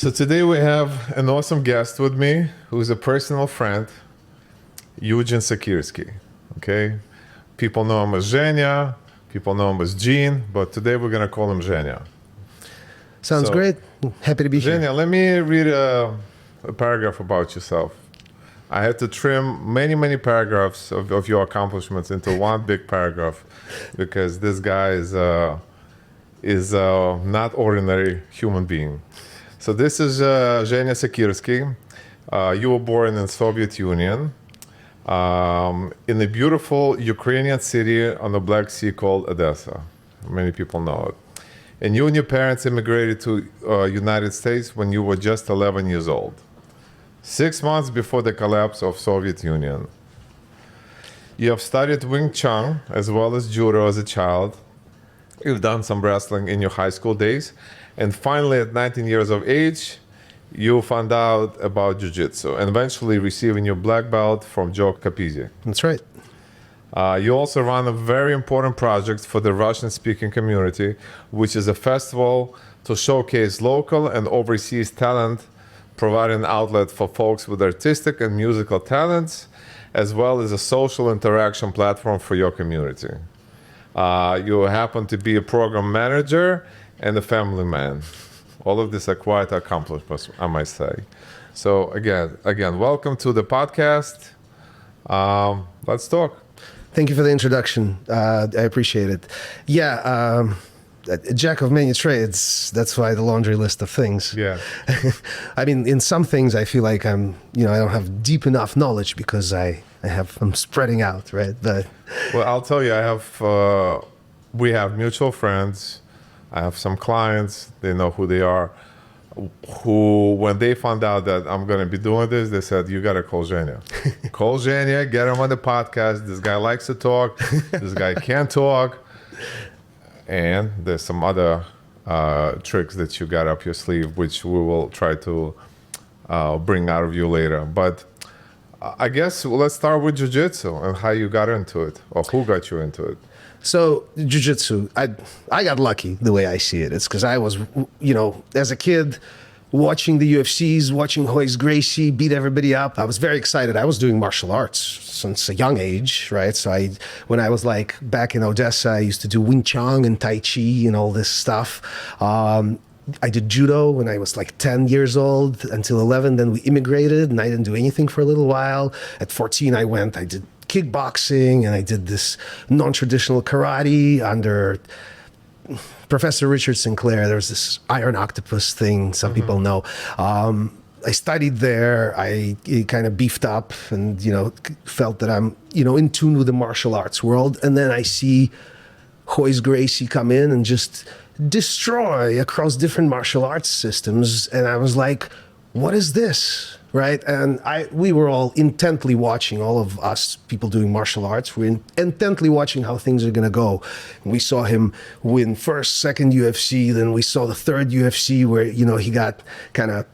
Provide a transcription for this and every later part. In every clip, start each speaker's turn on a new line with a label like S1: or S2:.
S1: So today we have an awesome guest with me who's a personal friend, Eugene Sakirski. Okay, people know him as Zhenya, people know him as Gene, but today we're gonna call him Zhenya.
S2: Sounds great. Happy to be here.
S1: Zhenya, let me read a paragraph about yourself. I had to trim many paragraphs of your accomplishments into one big paragraph because this guy is not ordinary human being. So this is Zhenya Sakirski. You were born in Soviet Union in a beautiful Ukrainian city on the Black Sea called Odessa. Many people know it. And you and your parents immigrated to United States when you were just 11 years old, 6 months before the collapse of Soviet Union. You have studied Wing Chun as well as judo as a child. You've done some wrestling in your high school days. And finally, at 19 years of age, you found out about Jiu Jitsu and eventually receiving your black belt from Joe Capizzi.
S2: That's right.
S1: You also run a very important project for the Russian-speaking community, which is a festival to showcase local and overseas talent, providing an outlet for folks with artistic and musical talents, as well as a social interaction platform for your community. You happen to be a program manager and a family man. All of these are quite accomplishments, I might say. So again, welcome to the podcast. Let's talk.
S2: Thank you for the introduction. I appreciate it. Yeah, a jack of many trades. That's why the laundry list of things.
S1: Yeah.
S2: I mean, in some things, I feel like I don't have deep enough knowledge because I'm spreading out, right? But
S1: well, I'll tell you, we have mutual friends. I have some clients. They know who they are. Who, when they found out that I'm going to be doing this, they said, you got to call Zhenya. Call Zhenya, get him on the podcast. This guy likes to talk. This guy can't talk. And there's some other tricks that you got up your sleeve, which we will try to bring out of you later. But I guess let's start with jiu-jitsu and how you got into it, or who got you into it.
S2: so jiu-jitsu, I got lucky the way I see it. It's because I was, as a kid, watching the UFCs, watching Renzo Gracie beat everybody up. I was very excited. I was doing martial arts since a young age, right? So when I was like back in Odessa, I used to do Wing Chun and Tai Chi and all this stuff. I did judo when I was like 10 years old until 11. Then we immigrated and I didn't do anything for a little while. At 14, I did kickboxing and I did this non-traditional karate under Professor Richard Sinclair. There was this iron octopus thing some people know. I studied there. I kind of beefed up and, felt that I'm, in tune with the martial arts world. And then I see Renzo Gracie come in and just destroy across different martial arts systems. And I was like, what is this? Right? And we were all intently watching, all of us people doing martial arts, we're intently watching how things are going to go. We saw him win first, second UFC, then we saw the third UFC where, he got kind of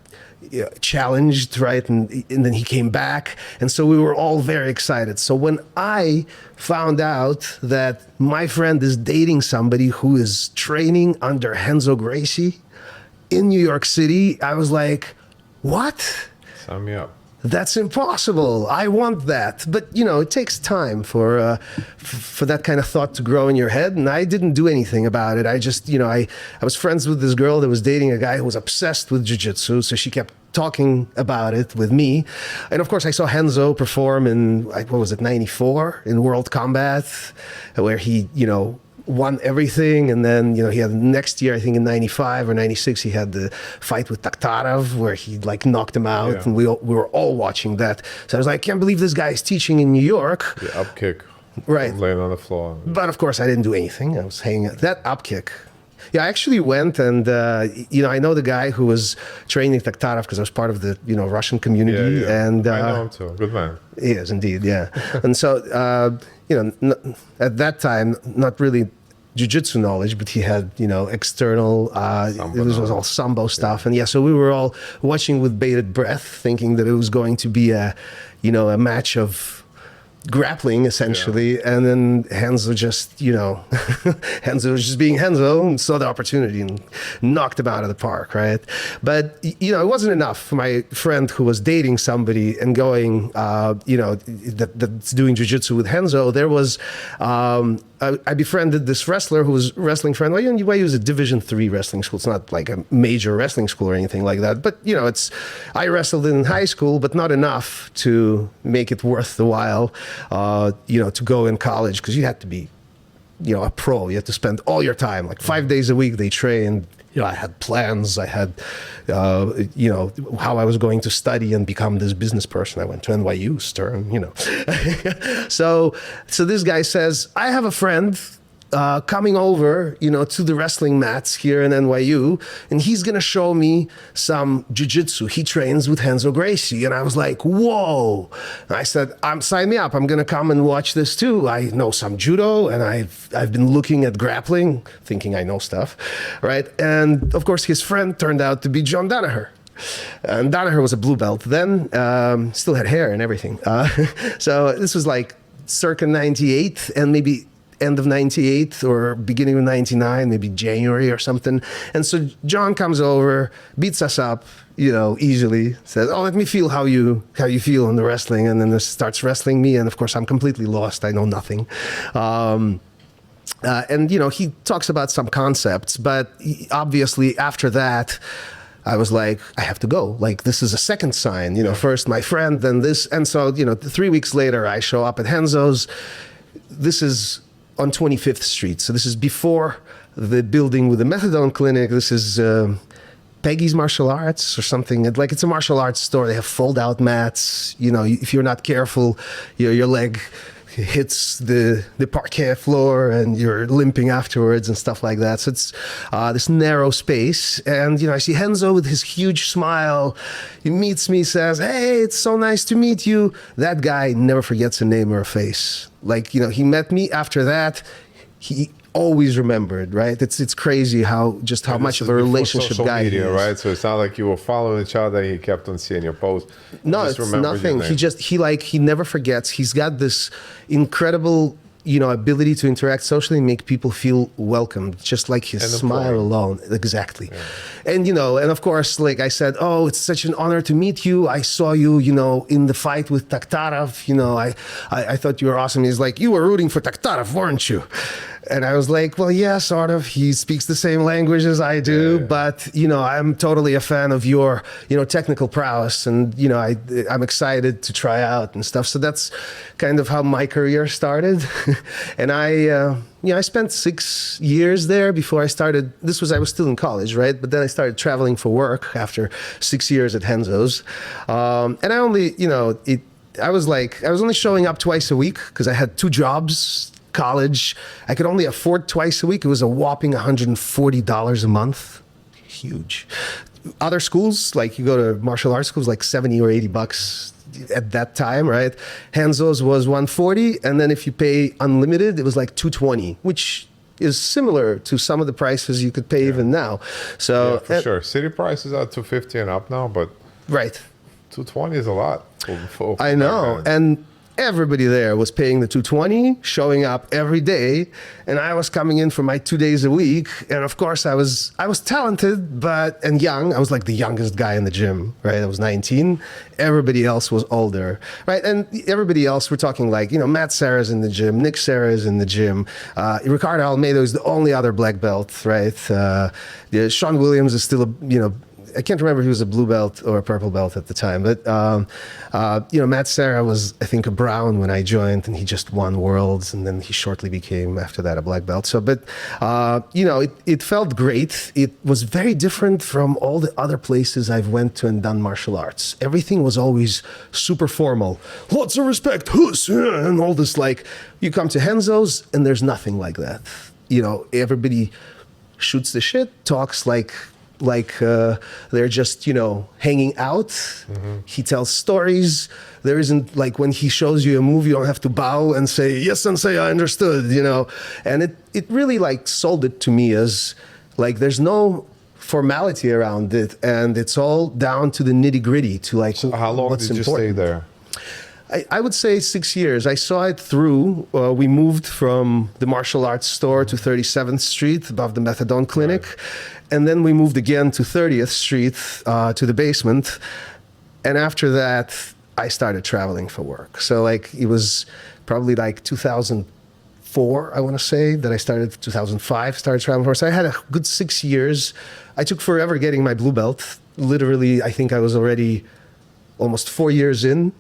S2: challenged, right? And then he came back. And so we were all very excited. So when I found out that my friend is dating somebody who is training under Renzo Gracie in New York City, I was like, what?
S1: Sign me up.
S2: That's impossible. I want that. But, it takes time for that kind of thought to grow in your head. And I didn't do anything about it. I just, I was friends with this girl that was dating a guy who was obsessed with jiu-jitsu. So she kept talking about it with me. And of course, I saw Renzo perform in, 94 in World Combat, where he, won everything. And then, he had next year, I think in 95 or 96, he had the fight with Takhtarov where he knocked him out. Yeah. And we were all watching that. So I was like, I can't believe this guy is teaching in New York.
S1: The up kick.
S2: Right.
S1: Laying on the floor.
S2: But of course I didn't do anything. I was hanging that up kick. Yeah, I actually went and, I know the guy who was training Takhtarov because I was part of the, Russian community.
S1: Yeah.
S2: And
S1: I know him too. Good man.
S2: He is indeed, yeah. And so, at that time, not really jiu-jitsu knowledge, but he had, external, it was all sambo stuff. And so we were all watching with bated breath, thinking that it was going to be a match of grappling essentially, and then Renzo just, Renzo was just being Renzo and saw the opportunity and knocked him out of the park, right? But it wasn't enough for my friend who was dating somebody and going, that's doing jiu-jitsu with Renzo. There was, I befriended this wrestler who was wrestling for NYU. NYU is a Division III wrestling school. It's not like a major wrestling school or anything like that. But I wrestled in high school, but not enough to make it worth the while. To go in college, because you had to be, a pro. You had to spend all your time, like 5 days a week. They trained. I had plans. I had, how I was going to study and become this business person. I went to NYU, Stern, So this guy says, I have a friend coming over, to the wrestling mats here in NYU, and he's going to show me some jiu-jitsu. He trains with Renzo Gracie. And I was like, whoa. And I said, sign me up. I'm going to come and watch this too. I know some judo, and I've been looking at grappling, thinking I know stuff, right? And of course, his friend turned out to be John Danaher. And Danaher was a blue belt then, still had hair and everything. So this was like circa 98, and maybe end of 98 or beginning of 99, maybe January or something. And so John comes over, beats us up, easily, says, let me feel how you feel in the wrestling. And then starts wrestling me. And of course, I'm completely lost. I know nothing. And he talks about some concepts, but obviously after that, I was like, I have to go. Like, this is a second sign, first my friend, then this. And so, 3 weeks later, I show up at Renzo's. This is on 25th Street. So this is before the building with the methadone clinic. This is Peggy's Martial Arts or something. Like, it's a martial arts store. They have fold-out mats. If you're not careful, your leg hits the parquet floor and you're limping afterwards and stuff like that. So it's this narrow space. And, I see Renzo with his huge smile. He meets me, says, hey, it's so nice to meet you. That guy never forgets a name or a face. Like, he met me. After that, he always remembered, right? It's crazy how much of a relationship guy
S1: media,
S2: he is.
S1: Right? So it's not like you were following each other. He kept on seeing your posts.
S2: No, it's nothing. He never forgets. He's got this incredible, ability to interact socially and make people feel welcome, just like his smile alone. Exactly. Yeah. And, and of course, like I said, oh, it's such an honor to meet you. I saw you, in the fight with Takhtarov. I thought you were awesome. He's like, you were rooting for Takhtarov, weren't you? And I was like, well, yeah, sort of. He speaks the same language as I do, but, I'm totally a fan of your, technical prowess. And, I'm excited to try out and stuff. So that's kind of how my career started. And I spent 6 years there before I started. I was still in college, right? But then I started traveling for work after 6 years at Renzo's. And I only, I was only showing up twice a week because I had 2 jobs. College, I could only afford twice a week. It was a whopping $140 a month. Huge. Other schools, like you go to martial arts schools, like 70 or 80 bucks at that time, right? Renzo's was 140, and then if you pay unlimited, it was like 220, which is similar to some of the prices you could pay even now. So
S1: for sure, city prices are 250 and up now, but
S2: right,
S1: 220 is a lot. For
S2: I know, and everybody there was paying the 220, showing up every day, and I was coming in for my 2 days a week. And of course, I was talented, and young. I was like the youngest guy in the gym, right? I was 19. Everybody else was older, right? And everybody else, we're talking like, Matt Serra's in the gym, Nick Serra is in the gym, Ricardo Almeida is the only other black belt, right? Sean Williams is still I can't remember if he was a blue belt or a purple belt at the time, but Matt Serra was, I think, a brown when I joined, and he just won worlds, and then he shortly became, after that, a black belt. So, but it felt great. It was very different from all the other places I've went to and done martial arts. Everything was always super formal, lots of respect, and all this. Like, you come to Renzo's, and there's nothing like that. Everybody shoots the shit, talks like they're just, hanging out. Mm-hmm. He tells stories. There isn't, like, when he shows you a move, you don't have to bow and say, yes, sensei, I understood, And it really, like, sold it to me as, like, there's no formality around it, and it's all down to the nitty-gritty, to, like,
S1: so how long did you stay there?
S2: I would say 6 years. I saw it through. We moved from the martial arts store to 37th Street above the methadone clinic. Right. And then we moved again to 30th Street to the basement. And after that, I started traveling for work. So like it was probably like 2004, I want to say, that I started, 2005, started traveling for work. So I had a good 6 years. I took forever getting my blue belt. Literally, I think I was already almost 4 years in.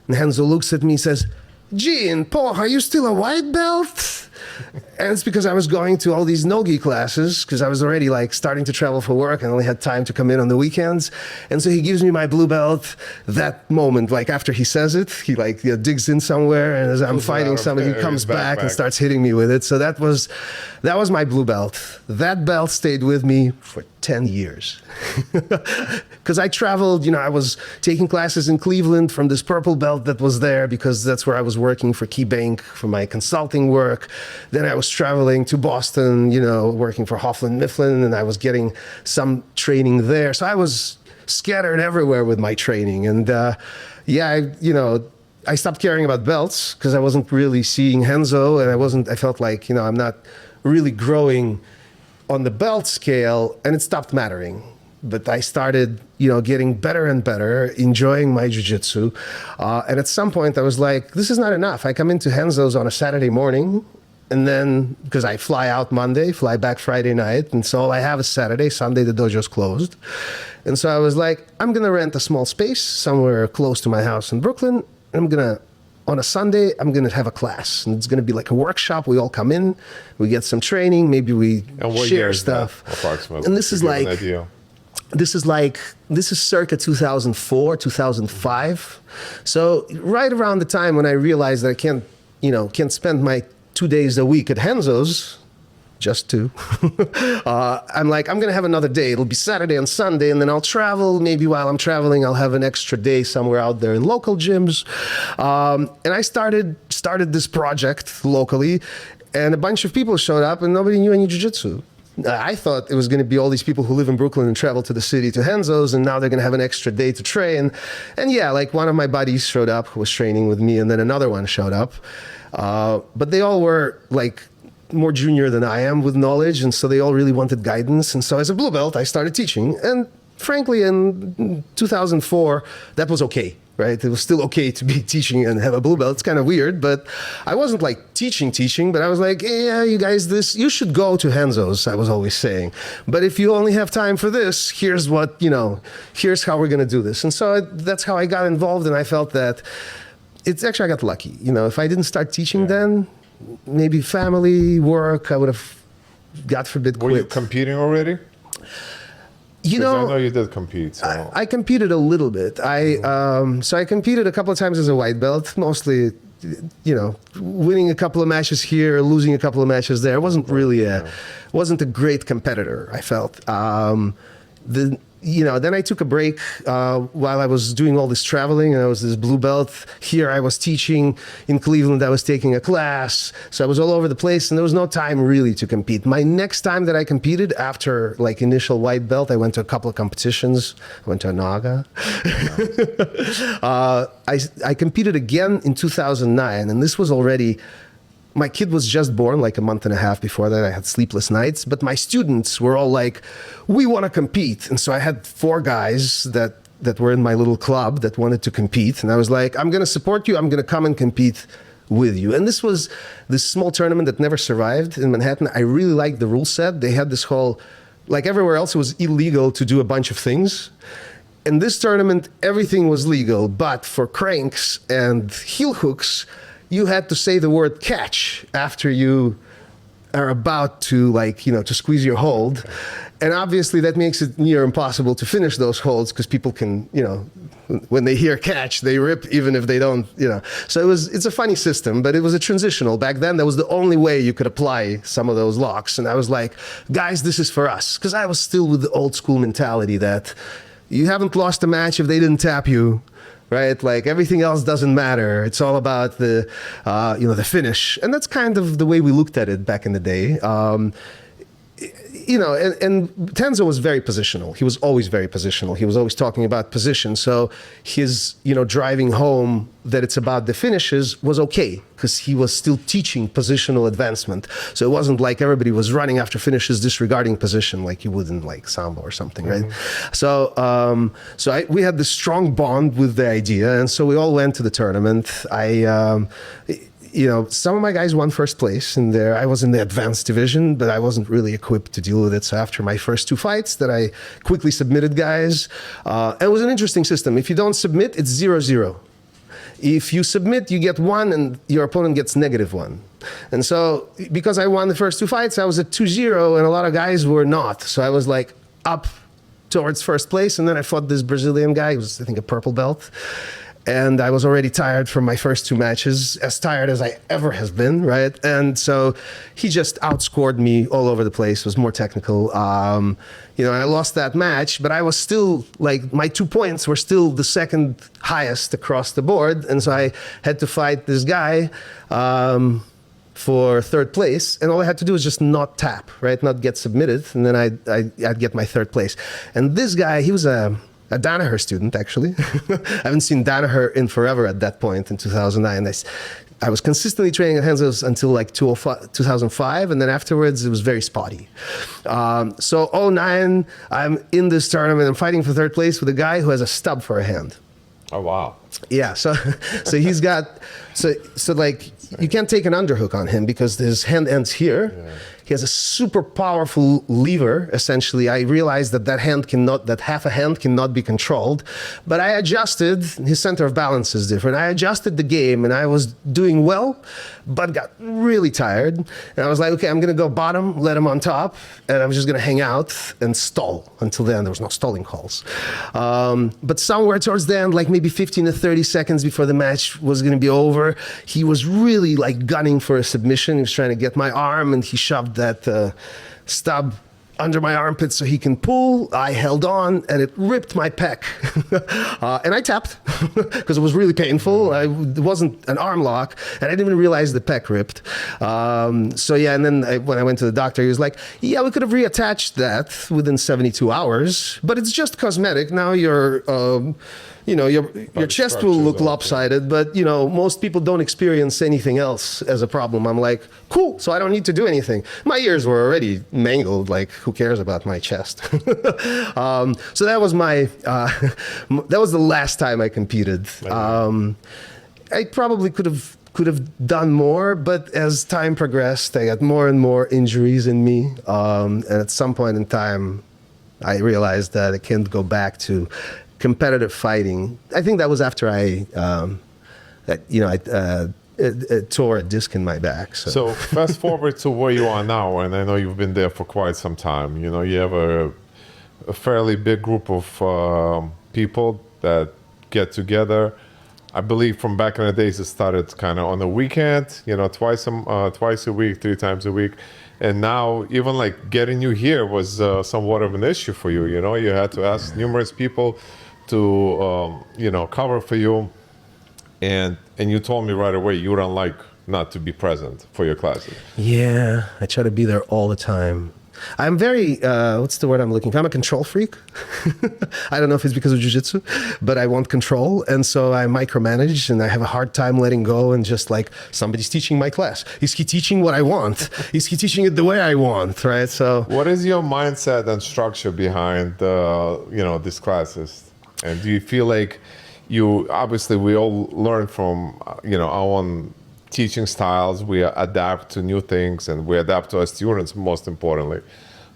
S2: And Renzo looks at me and says, Gene, Paul, are you still a white belt? And it's because I was going to all these no-gi classes because I was already like starting to travel for work and only had time to come in on the weekends. And so he gives me my blue belt. That moment, like after he says it, he like digs in somewhere, and as I'm fighting somebody, he comes back and starts hitting me with it. So that was my blue belt. That belt stayed with me for 10 years. Because I traveled, I was taking classes in Cleveland from this purple belt that was there because that's where I was working for KeyBank for my consulting work. Then I was traveling to Boston, working for Hoffman Mifflin, and I was getting some training there. So I was scattered everywhere with my training. And I stopped caring about belts because I wasn't really seeing Renzo, and I felt like, I'm not really growing on the belt scale, and it stopped mattering. But I started, getting better and better, enjoying my jiu-jitsu. And at some point I was like, this is not enough. I come into Renzo's on a Saturday morning, and then, because I fly out Monday, fly back Friday night, and so all I have is Saturday. Sunday, the dojo's closed. And so I was like, I'm going to rent a small space somewhere close to my house in Brooklyn, and on a Sunday, I'm going to have a class. And it's going to be like a workshop. We all come in, we get some training, maybe we share stuff.
S1: Approximately.
S2: And this is circa 2004, 2005. So right around the time when I realized that I can't spend my 2 days a week at Renzo's, just two. I'm like, I'm going to have another day. It'll be Saturday and Sunday, and then I'll travel. Maybe while I'm traveling, I'll have an extra day somewhere out there in local gyms. And I started this project locally, and a bunch of people showed up, and nobody knew any jiu-jitsu. I thought it was going to be all these people who live in Brooklyn and travel to the city to Renzo's, and now they're going to have an extra day to train. And yeah, like one of my buddies showed up who was training with me, and then another one showed up. But they all were like more junior than I am with knowledge, and so they all really wanted guidance. And so as a blue belt, I started teaching. And frankly, in 2004, that was okay, right? It was still okay to be teaching and have a blue belt. It's kind of weird, but I wasn't like teaching, but I was like, yeah, you guys, you should go to Renzo's, I was always saying. But if you only have time for this, here's here's how we're going to do this. And so that's how I got involved, and I felt that I got lucky. If I didn't start teaching then, maybe family, work, I would have, God forbid, quit.
S1: Were you competing already? I know you did compete. So.
S2: I competed a little bit. So I competed a couple of times as a white belt, mostly, winning a couple of matches here, losing a couple of matches there. I wasn't really wasn't a great competitor, I felt. Then I took a break while I was doing all this traveling, and I was this blue belt. Here I was teaching in Cleveland. I was taking a class. So I was all over the place, and there was no time really to compete. My next time that I competed after like initial white belt, I went to a couple of competitions. I went to Naga. I competed again in 2009, and this was already... My kid was just born like a month and a half before that. I had sleepless nights, but my students were all like, we want to compete. And so I had 4 guys that were in my little club that wanted to compete. And I was like, I'm going to support you. I'm going to come and compete with you. And this was this small tournament that never survived in Manhattan. I really liked the rule set. They had this whole, like everywhere else, it was illegal to do a bunch of things. In this tournament, everything was legal, but for cranks and heel hooks, you had to say the word catch after you are about to to squeeze your hold. And obviously that makes it near impossible to finish those holds because people can, when they hear catch, they rip even if they don't, So it's a funny system, but it was a transitional. Back then, that was the only way you could apply some of those locks. And I was like, guys, this is for us. Because I was still with the old school mentality that you haven't lost a match if they didn't tap you. Right, like everything else doesn't matter. It's all about the you know, and Tenzo was very positional. He was always very positional. He was always talking about position. So his, you know, driving home that it's about the finishes was okay because he was still teaching positional advancement. So it wasn't like everybody was running after finishes disregarding position like you would in like Sambo or something, right? So we had this strong bond with the idea, and so we all went to the tournament. You know, some of my guys won first place in there. I was in the advanced division, but I wasn't really equipped to deal with it. So after my first 2 fights that I quickly submitted guys, it was an interesting system. If you don't submit, it's 0-0. If you submit, you get 1 and your opponent gets -1. And so because I won the first 2 fights, I was at 2-0 and a lot of guys were not. So I was like up towards first place. And then I fought this Brazilian guy who was, I think, a purple belt. And I was already tired from my first 2 matches, as tired as I ever have been, right? And so he just outscored me all over the place, was more technical. You know, I lost that match, but I was still, like, my 2 points were still the second highest across the board. And so I had to fight this guy for 3rd place. And all I had to do was just not tap, right? Not get submitted. And then I'd get my 3rd place. And this guy, he was a Danaher student, actually. I haven't seen Danaher in forever at that point in 2009. I was consistently training at Renzo's until like 2005, and then afterwards it was very spotty. So 2009, I'm in this tournament, I'm fighting for 3rd place with a guy who has a stub for a hand.
S1: Oh, wow.
S2: Yeah, so he's got, so like, you can't take an underhook on him because his hand ends here. Yeah. He has a super powerful lever, essentially. I realized that half a hand cannot be controlled, but I adjusted, his center of balance is different. I adjusted the game and I was doing well, but got really tired. And I was like, okay, I'm gonna go bottom, let him on top, and I'm just gonna hang out and stall. Until then, there was no stalling calls. But somewhere towards the end, like maybe 15 to 30 seconds before the match was gonna be over, he was really like gunning for a submission. He was trying to get my arm and he shoved that stub under my armpit so he can pull. I held on and it ripped my pec. And I tapped because it was really painful. It wasn't an arm lock and I didn't even realize the pec ripped. So yeah, and then when I went to the doctor, he was like, yeah, we could have reattached that within 72 hours, but it's just cosmetic. Now you're you know, your chest will look lopsided, but, you know, most people don't experience anything else as a problem. I'm like, cool, so I don't need to do anything. My ears were already mangled, like, who cares about my chest? So that was that was the last time I competed. I probably could have done more, but as time progressed, I got more and more injuries in me. And at some point in time, I realized that I can't go back to competitive fighting. I think that was after I tore a disc in my back.
S1: So fast forward to where you are now, and I know you've been there for quite some time. You know, you have a fairly big group of people that get together. I believe from back in the days, it started kind of on the weekend, you know, twice a week, 3 times a week. And now even like getting you here was somewhat of an issue for you. You know, you had to ask numerous people to, you know, cover for you. And you told me right away you don't like not to be present for your classes.
S2: Yeah, I try to be there all the time. I'm very, what's the word I'm looking for? I'm a control freak. I don't know if it's because of jiu-jitsu, but I want control. And so I micromanage and I have a hard time letting go and just like, somebody's teaching my class. Is he teaching what I want? Is he teaching it the way I want, right? So
S1: what is your mindset and structure behind, you know, these classes? And do you feel like obviously we all learn from, you know, our own teaching styles, we adapt to new things and we adapt to our students most importantly.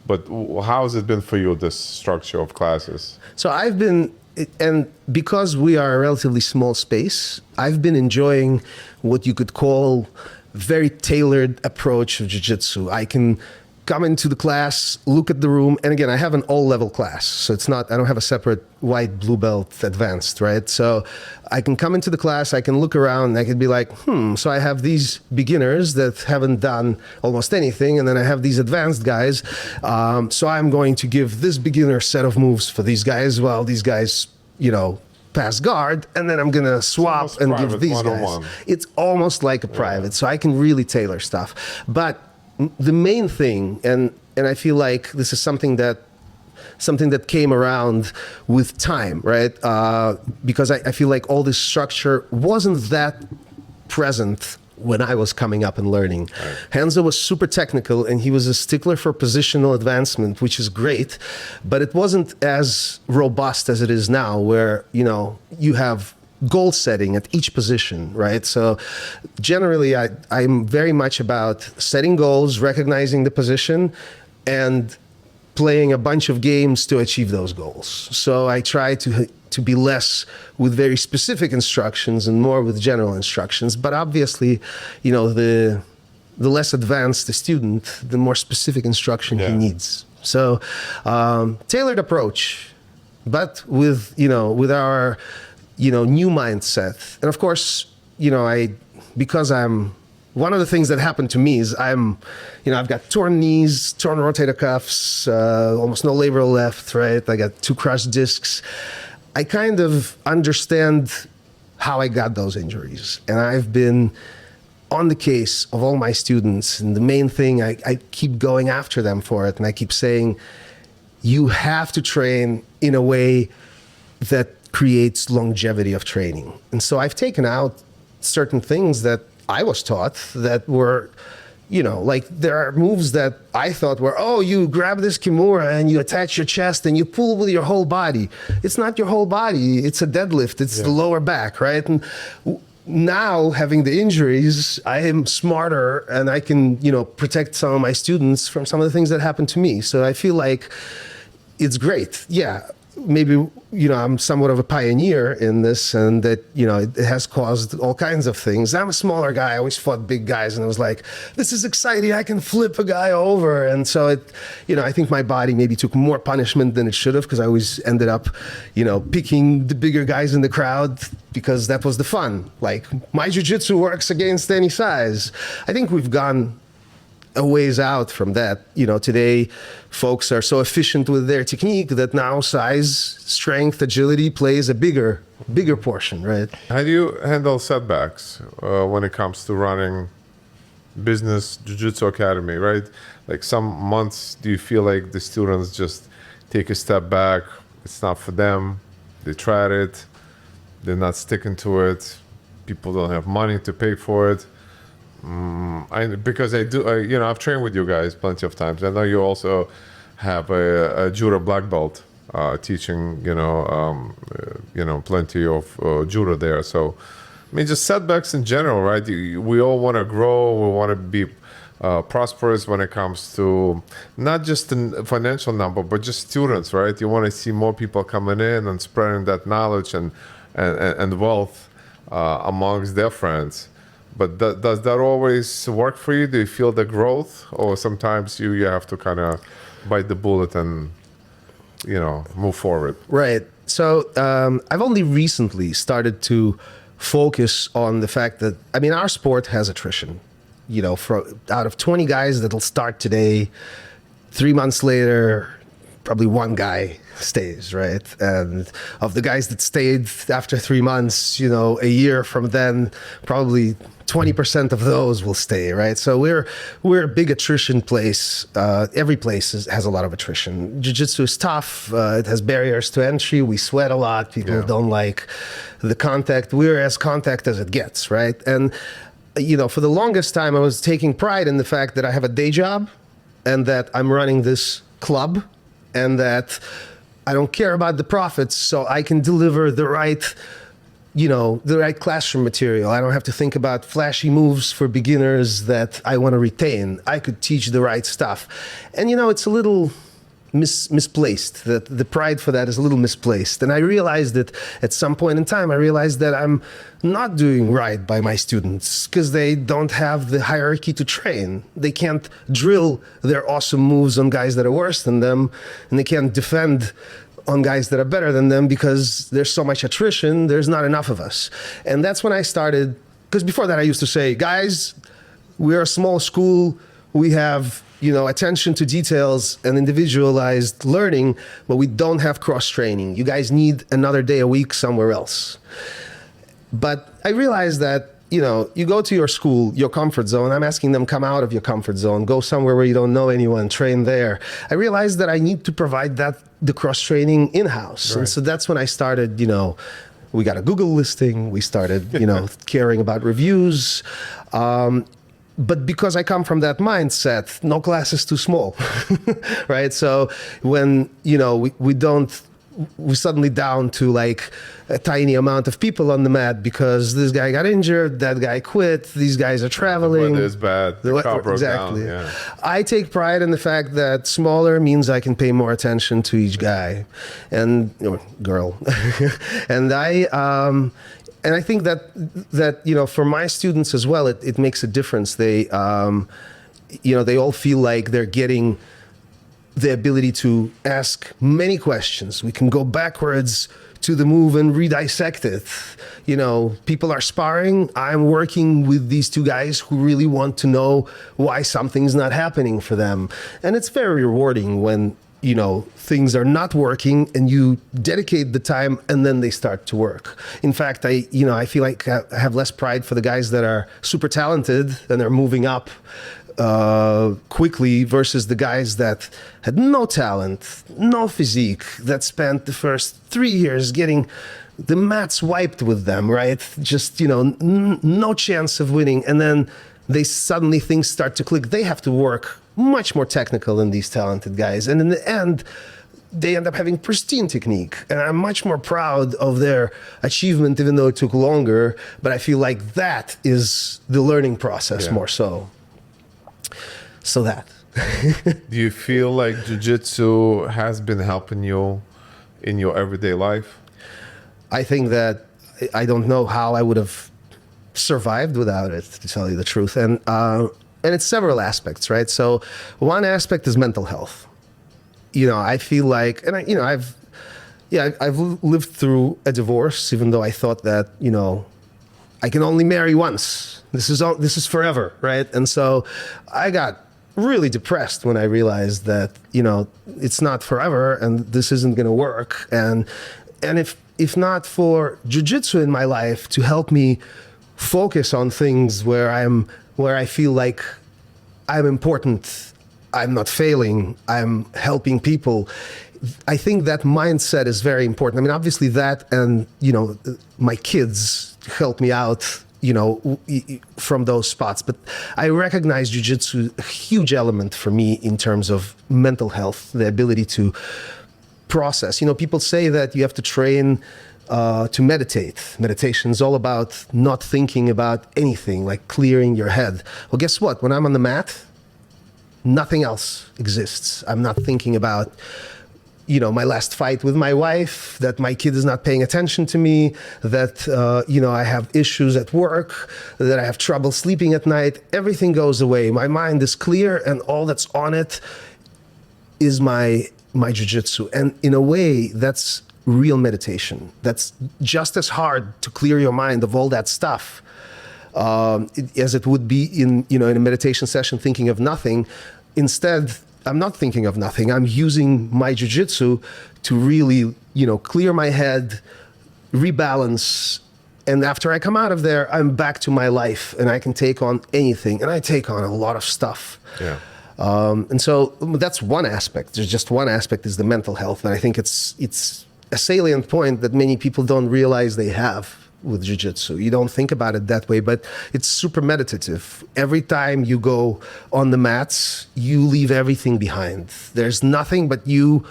S1: But how has it been for you, this structure of classes?
S2: So I've been, and because we are a relatively small space, I've been enjoying what you could call very tailored approach of jiu-jitsu. I can come into the class, look at the room, and again, I have an all-level class, so it's not, I don't have a separate white, blue belt, advanced, right? So I can come into the class, I can look around, and I can be like, so I have these beginners that haven't done almost anything, and then I have these advanced guys, so I'm going to give this beginner set of moves for these guys, while these guys, you know, pass guard, and then I'm gonna swap and give these guys. It's almost like a private, so I can really tailor stuff. But the main thing, and and I feel like this is something that came around with time, right? Because I feel like all this structure wasn't that present when I was coming up and learning. Right. Renzo was super technical, and he was a stickler for positional advancement, which is great, but it wasn't as robust as it is now, where, you know, you have goal setting at each position, right? So generally, I'm very much about setting goals, recognizing the position, and playing a bunch of games to achieve those goals. So I try to be less with very specific instructions and more with general instructions. But obviously, you know, the less advanced the student, the more specific instruction he needs. So tailored approach, but with, you know, with our, you know, new mindset. And of course, you know, because one of the things that happened to me is I've got torn knees, torn rotator cuffs, almost no labral left, right? I got 2 crushed discs. I kind of understand how I got those injuries. And I've been on the case of all my students. And the main thing, I keep going after them for it. And I keep saying, you have to train in a way that creates longevity of training. And so I've taken out certain things that I was taught that were, you know, like there are moves that I thought were, oh, you grab this kimura and you attach your chest and you pull with your whole body. It's not your whole body. It's a deadlift. It's the lower back, right? And now having the injuries, I am smarter and I can, you know, protect some of my students from some of the things that happened to me. So I feel like it's great. Yeah. Maybe, you know, I'm somewhat of a pioneer in this, and that, you know, it has caused all kinds of things. I'm a smaller guy. I always fought big guys, and it was like, this is exciting. I can flip a guy over. And so it, you know, I think my body maybe took more punishment than it should have, because I always ended up, you know, picking the bigger guys in the crowd because that was the fun. Like, my jiu-jitsu works against any size. I think we've gone a ways out from that. You know, today folks are so efficient with their technique that now size, strength, agility plays a bigger portion, right?
S1: How do you handle setbacks when it comes to running business Jiu-Jitsu Academy, right? Like, some months, do you feel like the students just take a step back, it's not for them, they tried it, they're not sticking to it, people don't have money to pay for it? Because you know, I've trained with you guys plenty of times. I know you also have a judo black belt teaching, you know, plenty of judo there. So, I mean, just setbacks in general, right? We all want to grow. We want to be prosperous when it comes to not just the financial number, but just students, right? You want to see more people coming in and spreading that knowledge and wealth amongst their friends. But does that always work for you? Do you feel the growth, or sometimes you have to kind of bite the bullet and, you know, move forward?
S2: Right. So I've only recently started to focus on the fact that, I mean, our sport has attrition. You know, out of 20 guys that'll start today, 3 months later, probably 1 guy stays, right? And of the guys that stayed after 3 months, you know, a year from then, probably 20% of those will stay, right? So we're a big attrition place. Every place has a lot of attrition. Jiu-jitsu is tough. It has barriers to entry. We sweat a lot. People don't like the contact. We're as contact as it gets, right? And, you know, for the longest time, I was taking pride in the fact that I have a day job and that I'm running this club and that I don't care about the profits, so I can deliver the right, you know, the right classroom material. I don't have to think about flashy moves for beginners that I want to retain. I could teach the right stuff. And, you know, it's a little misplaced. That the pride for that is a little misplaced. And I realized that at some point in time, I realized that I'm not doing right by my students because they don't have the hierarchy to train. They can't drill their awesome moves on guys that are worse than them, and they can't defend on guys that are better than them because there's so much attrition, there's not enough of us. And that's when I started, because before that I used to say, guys, we're a small school, we have, you know, attention to details and individualized learning, but we don't have cross-training. You guys need another day a week somewhere else. But I realized that you go to your school, your comfort zone. I'm asking them, come out of your comfort zone, go somewhere where you don't know anyone, train there. I realized that I need to provide the cross training in-house.
S1: Right.
S2: And so that's when I started, we got a Google listing. We started, caring about reviews. But because I come from that mindset, no class is too small, right? So when, we're suddenly down to like a tiny amount of people on the mat because this guy got injured, that guy quit, these guys are traveling.
S1: The weather is bad, the car broke
S2: exactly.
S1: down. Yeah.
S2: I take pride in the fact that smaller means I can pay more attention to each guy or girl. And I think that for my students as well, it makes a difference. They all feel like they're getting the ability to ask many questions. We can go backwards to the move and re-dissect it. People are sparring. I'm working with these two guys who really want to know why something's not happening for them. And it's very rewarding when, things are not working and you dedicate the time and then they start to work. In fact, I feel like I have less pride for the guys that are super talented and they're moving up quickly versus the guys that had no talent, no physique, that spent the first 3 years getting the mats wiped with them, right? Just, no chance of winning. And then suddenly things start to click. They have to work much more technical than these talented guys. And in the end, they end up having pristine technique. And I'm much more proud of their achievement, even though it took longer. But I feel like that is the learning process more so. So that.
S1: Do you feel like jiu-jitsu has been helping you in your everyday life?
S2: I think that I don't know how I would have survived without it, to tell you the truth. And it's several aspects, right? So one aspect is mental health. I feel like, and I've lived through a divorce, even though I thought that, I can only marry once. This is forever, right? And so I got really depressed when I realized that, it's not forever and this isn't going to work. And if not for jiu-jitsu in my life to help me focus on things where I feel like I'm important, I'm not failing, I'm helping people, I think that mindset is very important. I mean, obviously that and, my kids help me out, from those spots. But I recognize jiu-jitsu a huge element for me in terms of mental health, the ability to process. People say that you have to train to meditate. Meditation is all about not thinking about anything, like clearing your head. Well, guess what? When I'm on the mat, nothing else exists. I'm not thinking about my last fight with my wife, that my kid is not paying attention to me, that, I have issues at work, that I have trouble sleeping at night. Everything goes away. My mind is clear and all that's on it is my jiu-jitsu. And in a way, that's real meditation. That's just as hard to clear your mind of all that stuff as it would be in a meditation session thinking of nothing. Instead, I'm not thinking of nothing. I'm using my jiu-jitsu to really, clear my head, rebalance. And after I come out of there, I'm back to my life and I can take on anything. And I take on a lot of stuff.
S1: Yeah.
S2: And so that's one aspect. There's just one aspect is the mental health. And I think it's a salient point that many people don't realize they have with jiu-jitsu. You don't think about it that way, but it's super meditative. Every time you go on the mats, you leave everything behind. There's nothing but you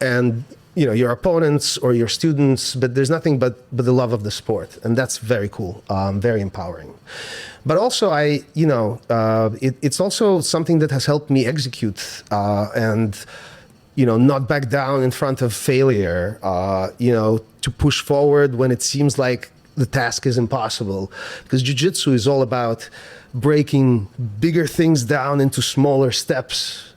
S2: and your opponents or your students, but there's nothing but the love of the sport. And that's very cool, very empowering. But also it's also something that has helped me execute and not back down in front of failure, to push forward when it seems like the task is impossible. Because jiu-jitsu is all about breaking bigger things down into smaller steps,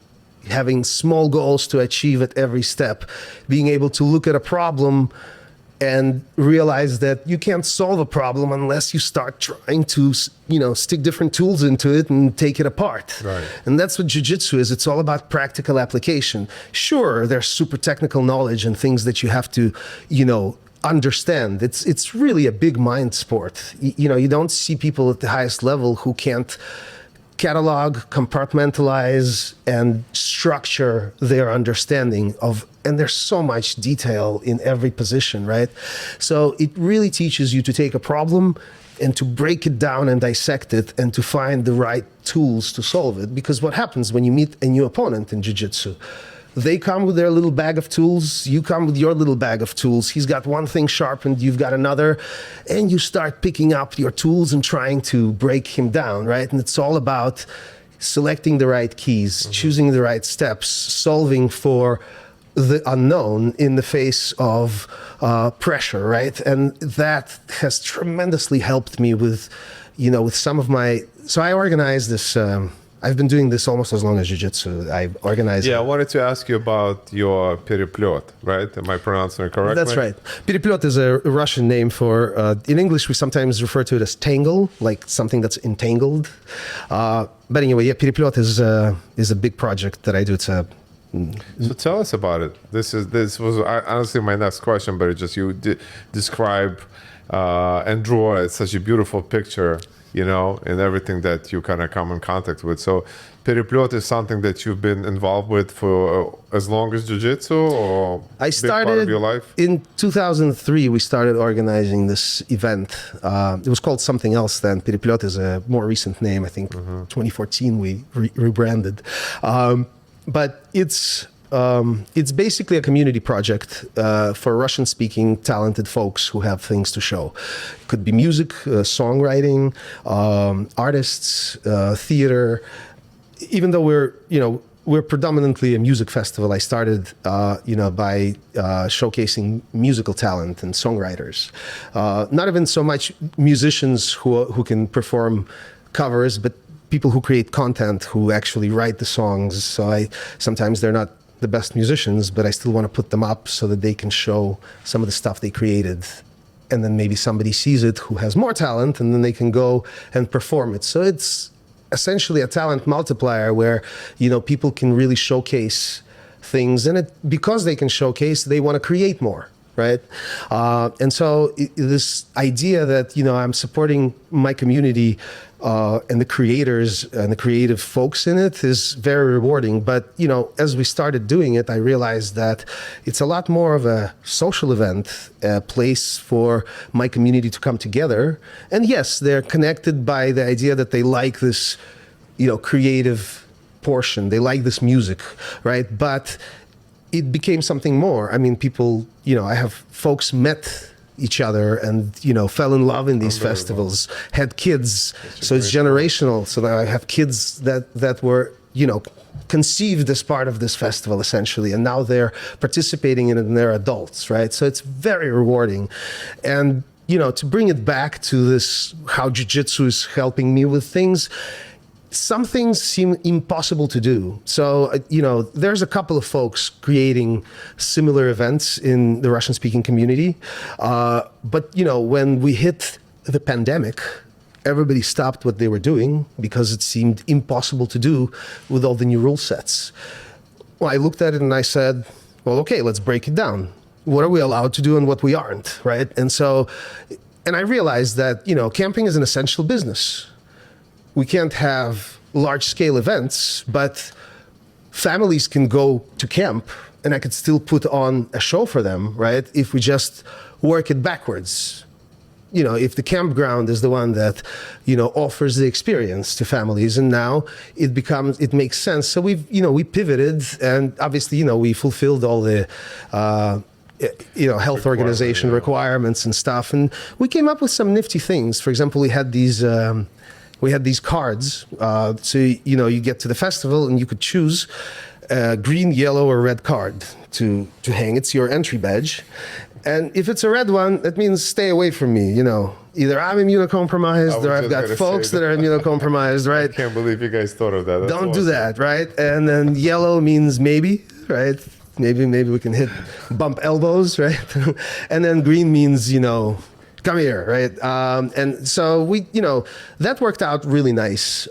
S2: having small goals to achieve at every step, being able to look at a problem and realize that you can't solve a problem unless you start trying to, stick different tools into it and take it apart.
S1: Right.
S2: And that's what jiu-jitsu is. It's all about practical application. Sure, there's super technical knowledge and things that you have to, understand. It's really a big mind sport. You know, you don't see people at the highest level who can't catalog, compartmentalize, and structure their understanding of, and there's so much detail in every position, right? So it really teaches you to take a problem and to break it down and dissect it and to find the right tools to solve it. Because what happens when you meet a new opponent in jiu-jitsu? They come with their little bag of tools, you come with your little bag of tools. He's got one thing sharpened, you've got another, and you start picking up your tools and trying to break him down, right? And it's all about selecting the right keys, choosing the right steps, solving for the unknown in the face of pressure, right? And that has tremendously helped me with, you know, with some of my, so I organized this, I've been doing this almost as long as jiu-jitsu. I organize.
S1: Yeah, I wanted to ask you about your Переплёт, right? Am I pronouncing it correctly?
S2: That's right. Переплёт is a Russian name for, in English, we sometimes refer to it as tangle, like something that's entangled. But anyway, yeah, Переплёт is a big project that I do. It's a
S1: So tell us about it. This was honestly my next question, but it just you describe and draw such a beautiful picture, you know, and everything that you kind of come in contact with. So Переплёт is something that you've been involved with for as long as jiu-jitsu, or
S2: I started
S1: big part of your life?
S2: In 2003. We started organizing this event. It was called something else then. Переплёт is a more recent name. I think 2014 we rebranded. But it's basically a community project for Russian-speaking talented folks who have things to show. It could be music, songwriting, artists, theater. Even though we're predominantly a music festival, I started by showcasing musical talent and songwriters. Not even so much musicians who can perform covers, but people who create content, who actually write the songs. So sometimes they're not the best musicians, but I still want to put them up so that they can show some of the stuff they created. And then maybe somebody sees it who has more talent, and then they can go and perform it. So it's essentially a talent multiplier where, people can really showcase things. And because they can showcase, they want to create more. Right. And so this idea that, I'm supporting my community and the creators and the creative folks in it is very rewarding. But, as we started doing it, I realized that it's a lot more of a social event, a place for my community to come together. And yes, they're connected by the idea that they like this, creative portion. They like this music. Right. But it became something more. I mean, people, I have folks met each other and, fell in love in these festivals, had kids. So it's generational. So now I have kids that were, conceived as part of this festival, essentially. And now they're participating in it and they're adults, right? So it's very rewarding. And, to bring it back to this, how jiu-jitsu is helping me with things, some things seem impossible to do. So, there's a couple of folks creating similar events in the Russian-speaking community. But, when we hit the pandemic, everybody stopped what they were doing because it seemed impossible to do with all the new rule sets. Well, I looked at it and I said, well, okay, let's break it down. What are we allowed to do and what we aren't, right? And I realized that, camping is an essential business. We can't have large-scale events, but families can go to camp and I could still put on a show for them, right? If we just work it backwards. If the campground is the one that, offers the experience to families, and now it makes sense. So we pivoted, and obviously, we fulfilled all the, health organization requirements and stuff. And we came up with some nifty things. For example, we had these cards. So, you get to the festival and you could choose a green, yellow, or red card to hang. It's your entry badge. And if it's a red one, that means stay away from me. Either I'm immunocompromised or I've got folks that are immunocompromised, right?
S1: I can't believe you guys thought of that.
S2: Don't do that, right? And then yellow means maybe, right? Maybe we can bump elbows, right? And then green means, come here, right? And so that worked out really nice.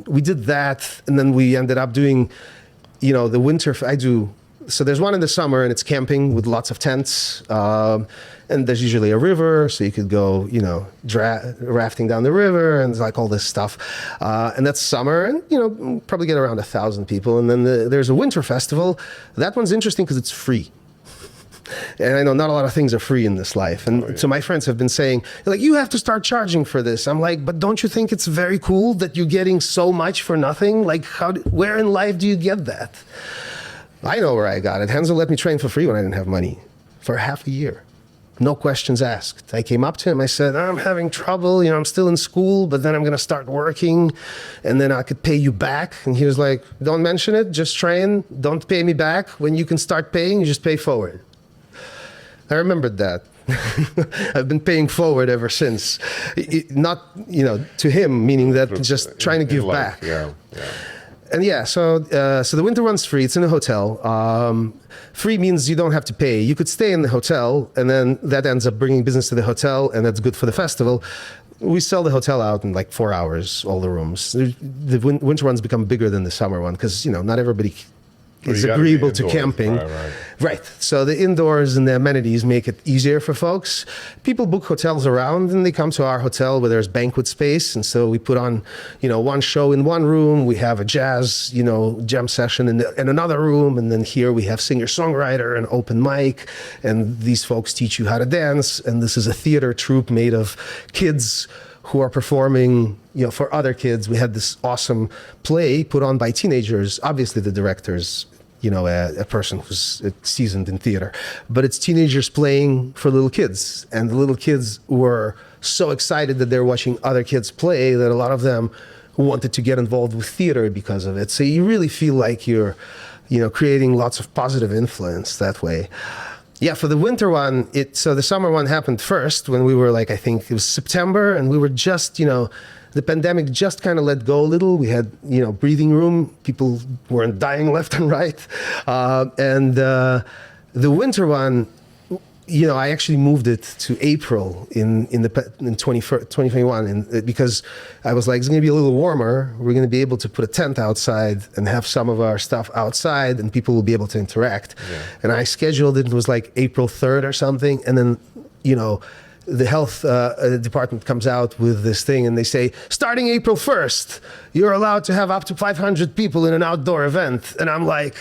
S2: We did that, and then we ended up doing, the winter. I do so there's one in the summer, and it's camping with lots of tents. And there's usually a river, so you could go, you know, rafting down the river and like all this stuff. And that's summer, and, you know, probably get around 1,000 people. And then there's a winter festival. That one's interesting because it's free. And I know not a lot of things are free in this life. And so my friends have been saying, like, you have to start charging for this. I'm like, but don't you think it's very cool that you're getting so much for nothing? Like, where in life do you get that? I know where I got it. Renzo let me train for free when I didn't have money for half a year. No questions asked. I came up to him. I said, I'm having trouble. You know, I'm still in school, but then I'm going to start working, and then I could pay you back. And he was like, don't mention it. Just train. Don't pay me back. When you can start paying, you just pay forward. I remembered that. I've been paying forward ever since. Not, you know, to him, meaning that just trying to give back.
S1: Yeah.
S2: And yeah, so the winter one's free. It's in a hotel. Free means you don't have to pay. You could stay in the hotel, and then that ends up bringing business to the hotel, and that's good for the festival. We sell the hotel out in like 4 hours, all the rooms. The winter ones become bigger than the summer one because, you know, not everybody is agreeable to camping. Right. So the indoors and the amenities make it easier for folks. People book hotels around, and they come to our hotel where there's banquet space. And so we put on, you know, one show in one room. We have a jazz, you know, jam session in another room. And then here we have singer-songwriter and open mic. And these folks teach you how to dance. And this is a theater troupe made of kids who are performing, you know, for other kids. We had this awesome play put on by teenagers. Obviously, the director's, you know, a person who's seasoned in theater, but it's teenagers playing for little kids. And the little kids were so excited that they're watching other kids play that a lot of them wanted to get involved with theater because of it. So you really feel like you're, you know, creating lots of positive influence that way. Yeah, for the winter one, so the summer one happened first when we were like, I think it was September, and we were just, you know, the pandemic just kind of let go a little. We had, you know, breathing room. People weren't dying left and right. And the winter one, you know, I actually moved it to April in 2021 because I was like, it's going to be a little warmer. We're going to be able to put a tent outside and have some of our stuff outside, and people will be able to interact. Yeah. And I scheduled it. It was like April 3rd or something. And then, you know, the health department comes out with this thing, and they say, starting April 1st, you're allowed to have up to 500 people in an outdoor event. And I'm like,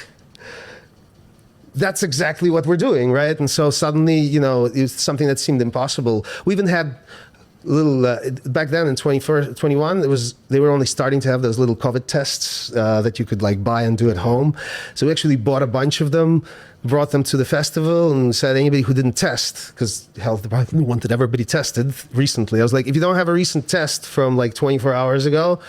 S2: that's exactly what we're doing, right? And so suddenly, you know, it's something that seemed impossible. We even had little, back then in 21, they were only starting to have those little COVID tests that you could like buy and do at home. So we actually bought a bunch of them, brought them to the festival, and said anybody who didn't test, because the health department wanted everybody tested recently. I was like, if you don't have a recent test from like 24 hours ago,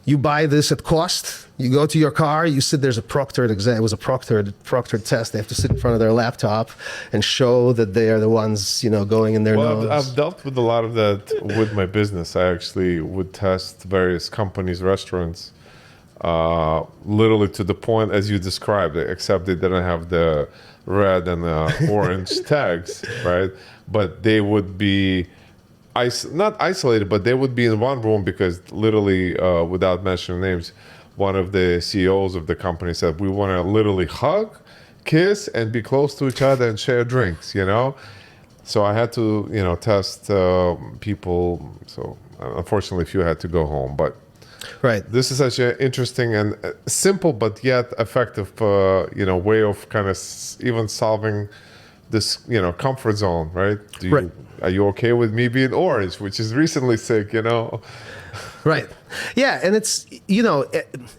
S2: you buy this at cost. You go to your car, you sit, there's a proctored exam. It was a proctored test. They have to sit in front of their laptop and show that they are the ones, you know, going in their nose.
S1: I've dealt with a lot of that with my business. I actually would test various companies, restaurants, literally to the point as you described, except they didn't have the red and orange tags, right? But they would be not isolated, but they would be in one room because literally, without mentioning names, one of the CEOs of the company said, we want to literally hug, kiss, and be close to each other and share drinks, you know? So I had to, you know, test people. So unfortunately, a few had to go home. But
S2: right,
S1: this is such an interesting and simple, but yet effective, you know, way of kind of even solving this, you know, comfort zone, right?
S2: Right.
S1: Are you okay with me being orange, which is recently sick, you know?
S2: Right. Yeah, and it's, you know,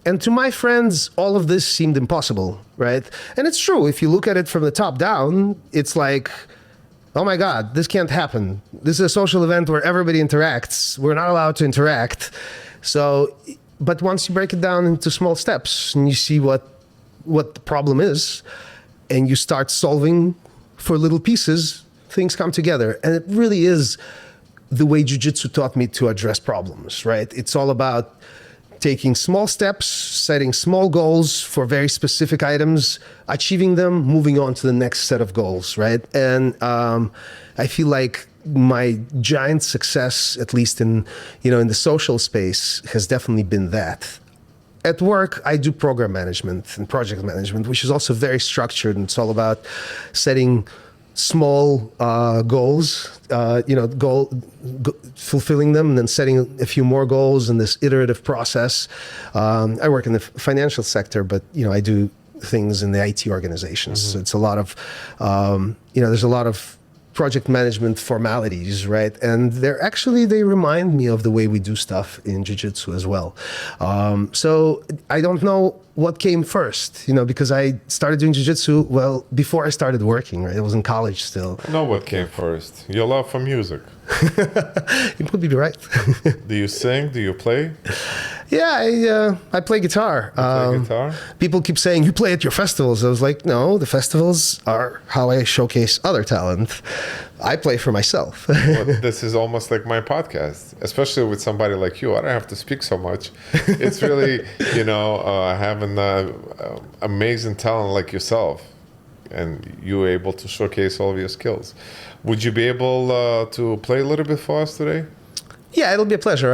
S2: and to my friends, all of this seemed impossible, right? And it's true. If you look at it from the top down, it's like, oh my God, this can't happen. This is a social event where everybody interacts. We're not allowed to interact. So, but once you break it down into small steps and you see what the problem is, and you start solving for little pieces, things come together. And it really is the way jiu-jitsu taught me to address problems, right? It's all about taking small steps, setting small goals for very specific items, achieving them, moving on to the next set of goals, right? And I feel like my giant success, at least in, you know, in the social space, has definitely been that. at work, I do program management and project management, which is also very structured, and it's all about setting small goals, fulfilling them, and then setting a few more goals in this iterative process. I work in the financial sector, but I do things in the IT organizations. So it's a lot of, there's a lot of project management formalities, right? And they remind me of the way we do stuff in Jiu-Jitsu as well. So I don't know what came first, because I started doing Jiu-Jitsu, before I started working, right? I was in college still.
S1: I know what came first. Your love for music.
S2: You could be right.
S1: Do you sing? Do you play?
S2: Yeah, I play guitar.
S1: Play guitar?
S2: People keep saying, you play at your festivals. I was like, no, the festivals are how I showcase other talent. I play for myself.
S1: Well, this is almost like my podcast, especially with somebody like you. I don't have to speak so much. It's really, having amazing talent like yourself, and you're able to showcase all of your skills. Would you be able to play a little bit for us today?
S2: Yeah, it'll be a pleasure.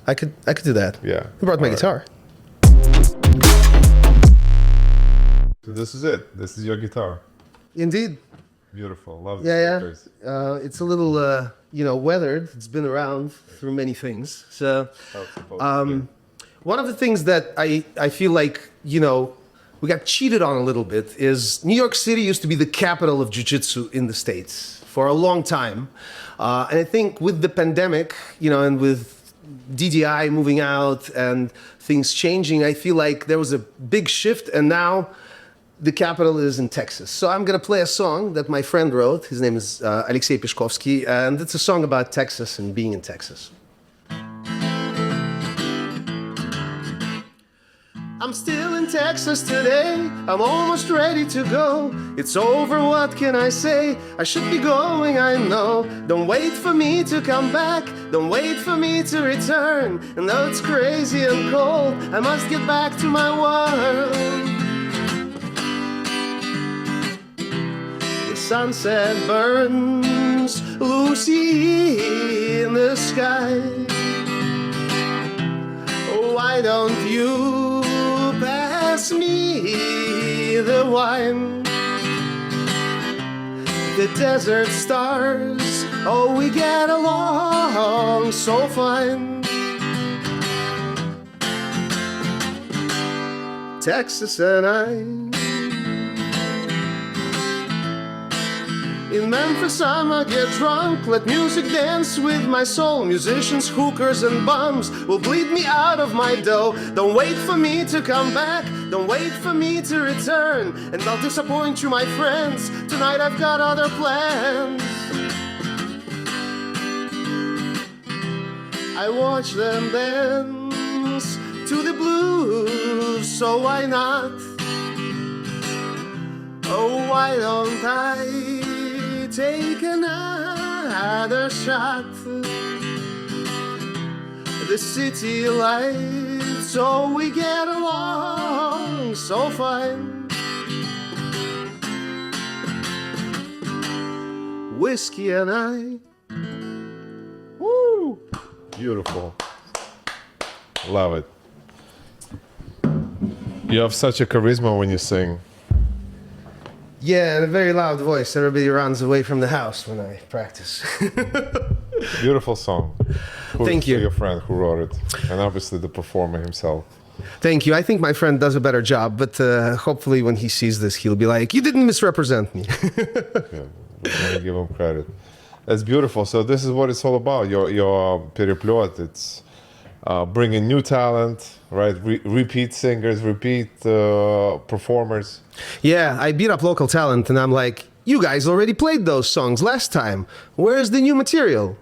S2: I could do that.
S1: Yeah.
S2: I brought my guitar.
S1: So this is it. This is your guitar.
S2: Indeed.
S1: Beautiful. Love the stickers.
S2: It's a little, weathered. It's been around through many things. So, one of the things that I feel like, we got cheated on a little bit is New York City used to be the capital of Jiu-Jitsu in the States for a long time. And I think with the pandemic, and with DDI moving out and things changing, I feel like there was a big shift, and now the capital is in Texas. So I'm going to play a song that my friend wrote. His name is Alexei Peshkovsky, and it's a song about Texas and being in Texas. I'm still in Texas today, I'm almost ready to go. It's over, what can I say? I should be going, I know. Don't wait for me to come back, don't wait for me to return. And though it's crazy and cold, I must get back to my world. The sunset burns loosely in the sky. Why don't you pass me the wine? The desert stars, oh, we get along so fine. Texas and I. In Memphis I'ma get drunk, let music dance with my soul. Musicians, hookers and bums will bleed me out of my dough. Don't wait for me to come back, don't wait for me to return. And I'll disappoint you, my friends, tonight I've got other plans. I watch them dance to the blues, so why not? Oh, why don't I take another shot? The city lights, so we get along so fine. Whiskey and I. Woo!
S1: Beautiful. Love it. You have such a charisma when you sing.
S2: Yeah, and a very loud voice. Everybody runs away from the house when I practice.
S1: Beautiful song.
S2: Thank you.
S1: Your friend who wrote it, and obviously the performer himself.
S2: Thank you. I think my friend does a better job, but hopefully when he sees this, he'll be like, you didn't misrepresent me.
S1: Yeah, we're gonna give him credit. That's beautiful. So this is what it's all about. Your Переплёт. It's bringing new talent, right? Repeat singers, repeat performers.
S2: Yeah, I beat up local talent, and I'm like, you guys already played those songs last time. Where's the new material?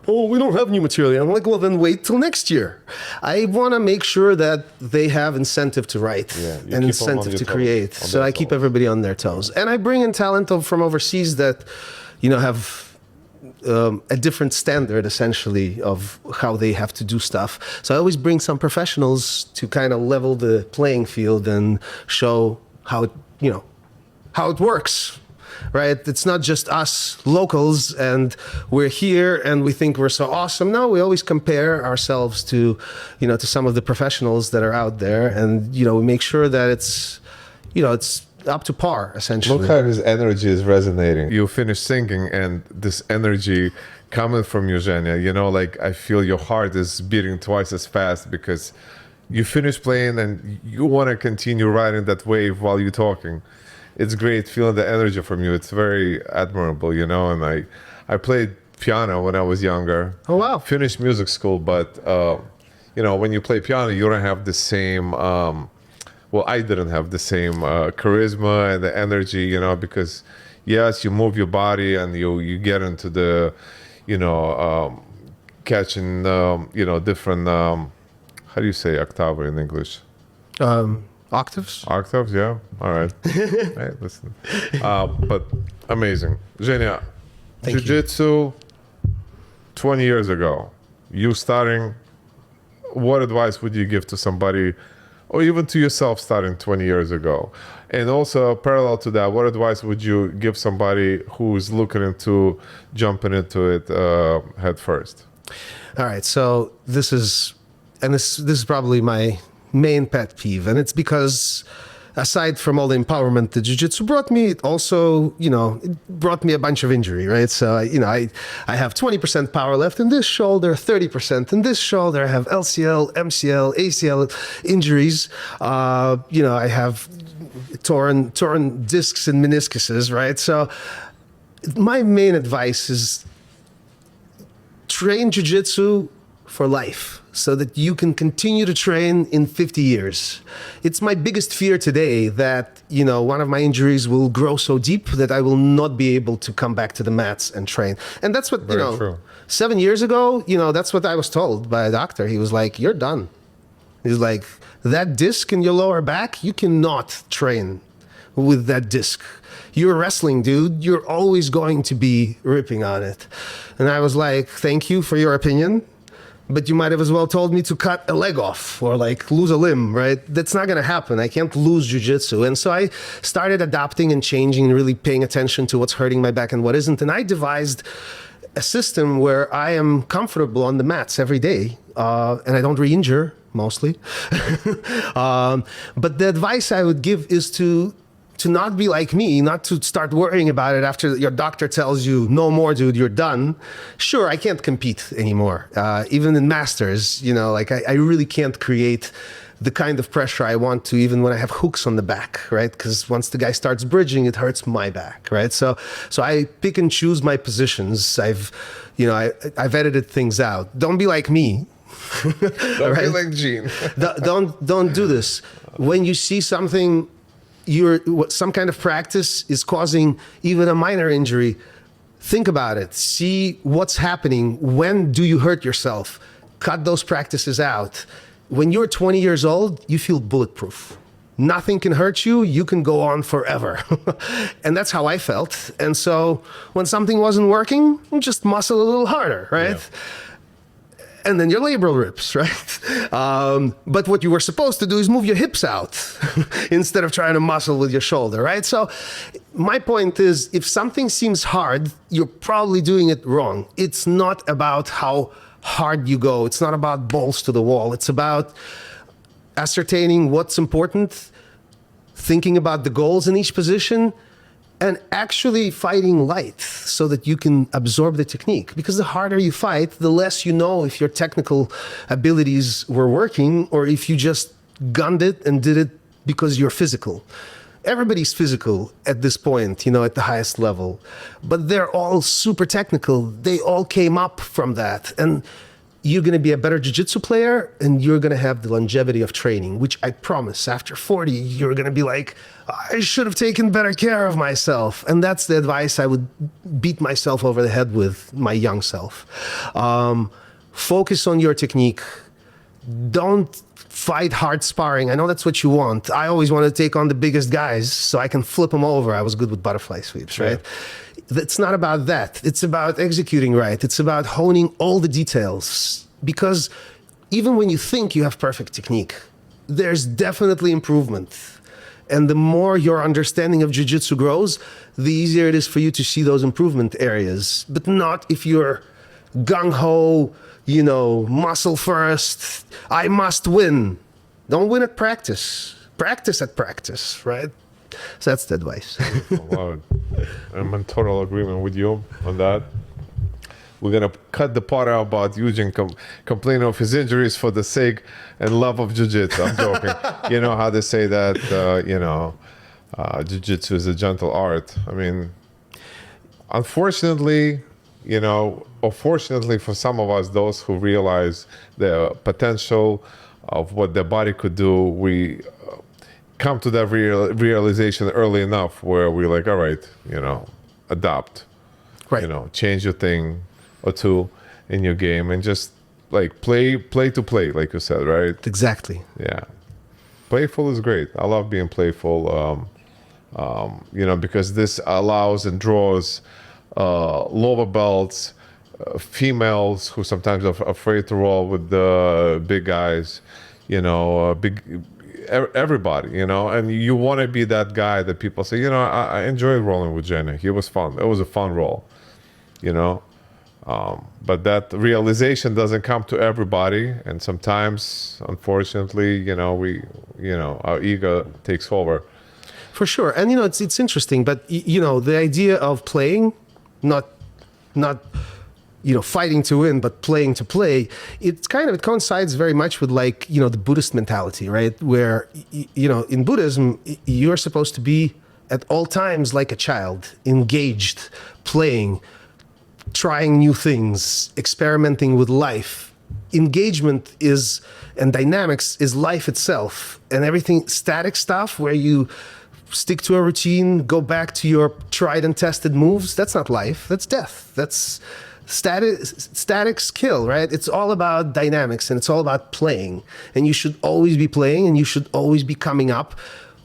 S2: Oh, we don't have new material. I'm like, well, then wait till next year. I want to make sure that they have incentive to write and incentive to create. So I keep everybody on their toes. And I bring in talent from overseas that, have a different standard, essentially, of how they have to do stuff. So I always bring some professionals to kind of level the playing field and show how it works, right? It's not just us locals and we're here and we think we're so awesome. No, we always compare ourselves to, to some of the professionals that are out there, and, we make sure that it's up to par, essentially.
S1: Look how his energy is resonating. You finish singing and this energy coming from you, Zhenya, like I feel your heart is beating twice as fast because you finish playing and you want to continue riding that wave while you're talking. It's great feeling the energy from you. It's very admirable, and I played piano when I was younger.
S2: Oh, wow.
S1: Finished music school, but, when you play piano, you don't have the same... I didn't have the same charisma and the energy, because yes, you move your body and you get into the, catching, different, how do you say octave in English?
S2: Octaves?
S1: Octaves, yeah. All right. Hey, listen. But amazing. Zhenya, Jiu-Jitsu 20 years ago, you starting, what advice would you give to somebody or even to yourself starting 20 years ago? And also, parallel to that, what advice would you give somebody who's looking into jumping into it head first?
S2: All right, so this is probably my main pet peeve, and it's because aside from all the empowerment that Jiu-Jitsu brought me, it also, it brought me a bunch of injury, right? So, I have 20% power left in this shoulder, 30% in this shoulder. I have LCL, MCL, ACL injuries. I have torn discs and meniscuses, right? So my main advice is train Jiu-Jitsu for life, so that you can continue to train in 50 years. It's my biggest fear today that, one of my injuries will grow so deep that I will not be able to come back to the mats and train. And that's what,
S1: Very true.
S2: 7 years ago, that's what I was told by a doctor. He was like, you're done. He's like, that disc in your lower back, you cannot train with that disc. You're wrestling, dude. You're always going to be ripping on it. And I was like, thank you for your opinion, but you might have as well told me to cut a leg off or lose a limb, right? That's not gonna happen. I can't lose jiu-jitsu. And so I started adapting and changing and really paying attention to what's hurting my back and what isn't. And I devised a system where I am comfortable on the mats every day, and I don't re-injure mostly. But the advice I would give is to not be like me, not to start worrying about it after your doctor tells you, no more, dude, you're done. Sure, I can't compete anymore. Even in masters, I really can't create the kind of pressure I want to, even when I have hooks on the back, right? Because once the guy starts bridging, it hurts my back, right? So I pick and choose my positions. I've edited things out. Don't be like me.
S1: Don't be like Gene.
S2: Don't do this. When you see something, some kind of practice is causing even a minor injury, think about it. See what's happening. When do you hurt yourself? Cut those practices out. When you're 20 years old, you feel bulletproof. Nothing can hurt you. You can go on forever. And that's how I felt. And so when something wasn't working, just muscle a little harder, right? Yeah. And then your labral rips, right? But what you were supposed to do is move your hips out instead of trying to muscle with your shoulder, right? So my point is, if something seems hard, you're probably doing it wrong. It's not about how hard you go. It's not about balls to the wall. It's about ascertaining what's important, thinking about the goals in each position, and actually fighting light so that you can absorb the technique. Because the harder you fight, the less you know if your technical abilities were working or if you just gunned it and did it because you're physical. Everybody's physical at this point, at the highest level, but they're all super technical. They all came up from that. And you're going to be a better jiu-jitsu player and you're going to have the longevity of training, which I promise after 40, you're going to be like, I should have taken better care of myself. And that's the advice I would beat myself over the head with, my young self. Focus on your technique. Don't fight hard sparring. I know that's what you want. I always want to take on the biggest guys so I can flip them over. I was good with butterfly sweeps, right? Yeah. It's not about that. It's about executing right. It's about honing all the details. Because even when you think you have perfect technique, there's definitely improvement. And the more your understanding of jiu-jitsu grows, the easier it is for you to see those improvement areas. But not if you're gung-ho, you know, muscle first, I must win. Don't win at practice. Practice at practice, right? So that's the advice.
S1: Wow. I'm in total agreement with you on that. We're going to cut the part out about Eugene complaining of his injuries for the sake and love of jiu-jitsu. I'm joking. You know how they say that, jiu-jitsu is a gentle art. I mean, unfortunately, you know, or fortunately for some of us, those who realize the potential of what their body could do, we come to that realization early enough where we're like, all right, you know, adopt,
S2: Right.
S1: you know, change your thing or two in your game and just like play to play, like you said, right?
S2: Exactly.
S1: Yeah. Playful is great. I love being playful, you know, because this allows and draws lower belts, females who sometimes are afraid to roll with the big guys, you know, everybody, you know, and you want to be that guy that people say, you know, I enjoyed rolling with Zhenya. He was fun. It was a fun roll, you know. But that realization doesn't come to everybody, and sometimes, unfortunately, you know, our ego takes over.
S2: For sure. And, you know, it's interesting, but, you know, the idea of playing, not you know, fighting to win, but playing to play, it coincides very much with, like, you know, the Buddhist mentality, right? Where, you know, in Buddhism, you're supposed to be at all times like a child, engaged, playing, trying new things, experimenting with life. Engagement is, and dynamics is life itself, and everything static stuff where you stick to a routine, go back to your tried and tested moves, that's not life, that's death. That's static skill, right? It's all about dynamics and it's all about playing. And you should always be playing and you should always be coming up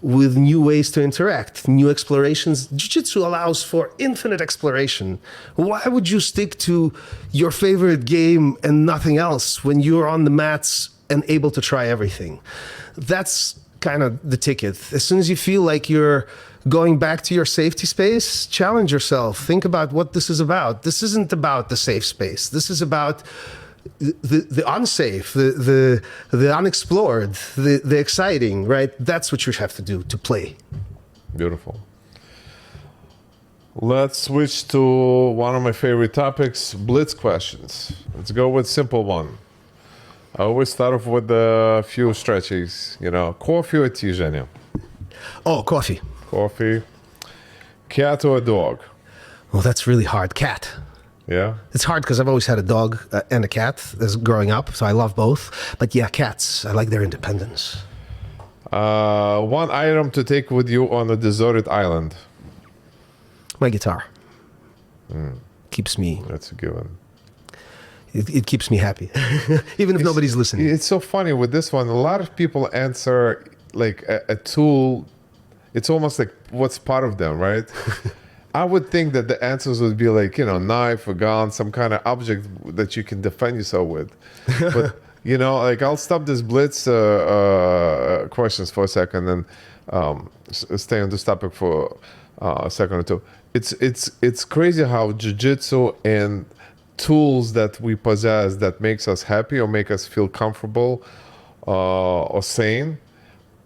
S2: with new ways to interact, new explorations. Jiu-jitsu allows for infinite exploration. Why would you stick to your favorite game and nothing else when you're on the mats and able to try everything? That's kind of the ticket. As soon as you feel like you're going back to your safety space, challenge yourself. Think about what this is about. This isn't about the safe space. This is about the unsafe, the unexplored, the exciting, right? That's what you have to do, to play.
S1: Beautiful. Let's switch to one of my favorite topics, blitz questions. Let's go with simple one. I always start off with a few stretches, you know. Coffee or tea, Zhenya?
S2: Oh, coffee.
S1: Coffee. Cat or a dog?
S2: Well, that's really hard. Cat.
S1: Yeah?
S2: It's hard because I've always had a dog and a cat as growing up, so I love both. But yeah, cats. I like their independence.
S1: One item to take with you on a deserted island?
S2: My guitar. Keeps me...
S1: That's a given.
S2: It keeps me happy, even if nobody's listening.
S1: It's so funny with this one. A lot of people answer like a tool. It's almost like what's part of them, right? I would think that the answers would be like, you know, knife, a gun, some kind of object that you can defend yourself with. But, you know, like I'll stop this blitz questions for a second and stay on this topic for a second or two. It's crazy how jiu-jitsu and tools that we possess that makes us happy or make us feel comfortable or sane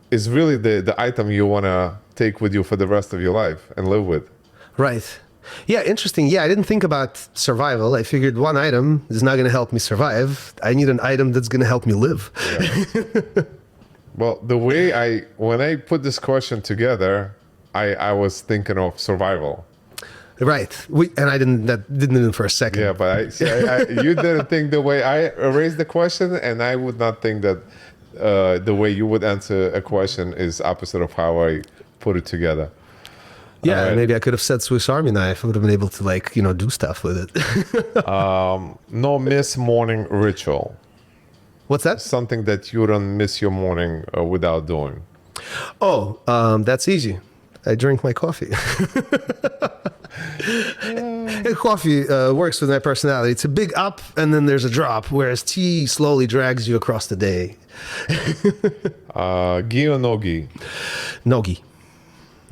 S1: is really the item you want to take with you for the rest of your life and live with.
S2: Right. Yeah, interesting. Yeah, I didn't think about survival. I figured one item is not going to help me survive. I need an item that's going to help me live.
S1: Yeah. Well, when I put this question together, I was thinking of survival.
S2: Right. I didn't for a second.
S1: Yeah, but you didn't think the way I raised the question, and I would not think that the way you would answer a question is opposite of how I put it together.
S2: Yeah, maybe I could have said Swiss Army knife. I would have been able to, like, you know, do stuff with it.
S1: No miss morning ritual.
S2: What's that?
S1: Something that you don't miss your morning without doing.
S2: Oh, that's easy. I drink my coffee. And coffee works with my personality. It's a big up and then there's a drop, whereas tea slowly drags you across the day.
S1: Gi or no gi?
S2: Nogi.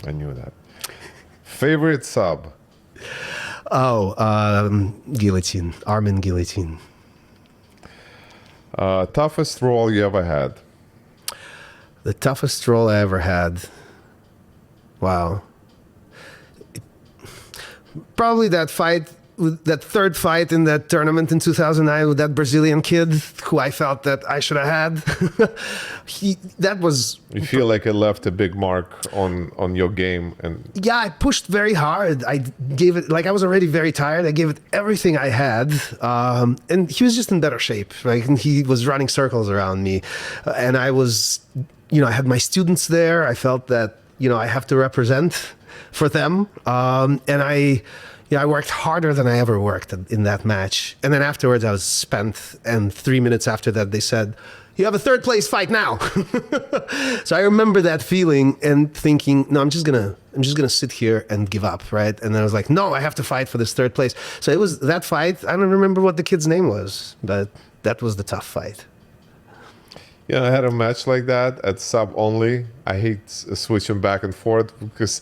S1: I knew that. Favorite sub?
S2: Oh, guillotine. Armin guillotine.
S1: Toughest roll you ever had?
S2: The toughest roll I ever had. Wow. Probably that fight, that third fight in that tournament in 2009 with that Brazilian kid who I felt that I should have had. That was...
S1: You feel like it left a big mark on your game, and
S2: Yeah, I pushed very hard. I gave it, like I was already very tired. I gave it everything I had. And he was just in better shape. Like, and he was running circles around me. And I was, I had my students there. I felt that, I have to represent for them. And I worked harder than I ever worked in that match. And then afterwards I was spent. And 3 minutes after that, they said, "You have a third place fight now." So I remember that feeling and thinking, no, I'm just gonna sit here and give up, right? And then I was like, no, I have to fight for this third place. So it was that fight. I don't remember what the kid's name was, but that was the tough fight.
S1: I had a match like that at sub only. I hate switching back and forth because,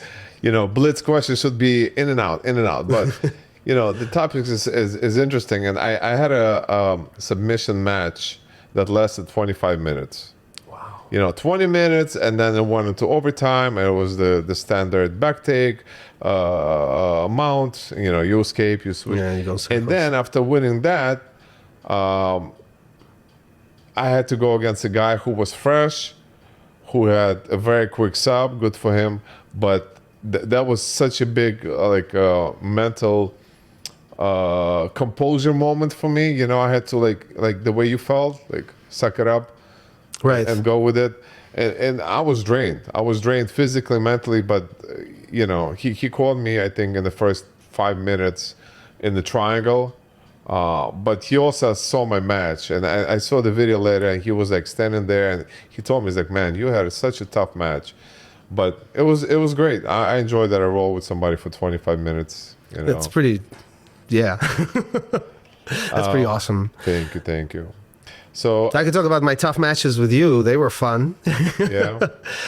S1: blitz questions should be in and out. But, the topic is interesting. And I had a submission match that lasted 25 minutes.
S2: Wow.
S1: 20 minutes, and then it went into overtime, and it was the standard back take, mount, you escape, you switch.
S2: Yeah, you go circles.
S1: And then after winning that, I had to go against a guy who was fresh, who had a very quick sub, good for him, but that was such a big mental composure moment for me. I had to like the way you felt, like suck it up,
S2: Right.
S1: and go with it. And I was drained. I was drained physically, mentally, but he called me, I think, in the first 5 minutes in the triangle. But he also saw my match, and I saw the video later, and he was like standing there, and he told me, he's like, "Man, you had such a tough match." But it was great. I enjoyed that I rolled with somebody for 25 minutes.
S2: That's pretty, yeah. That's pretty awesome.
S1: Thank you. So
S2: I could talk about my tough matches with you. They were fun.
S1: yeah.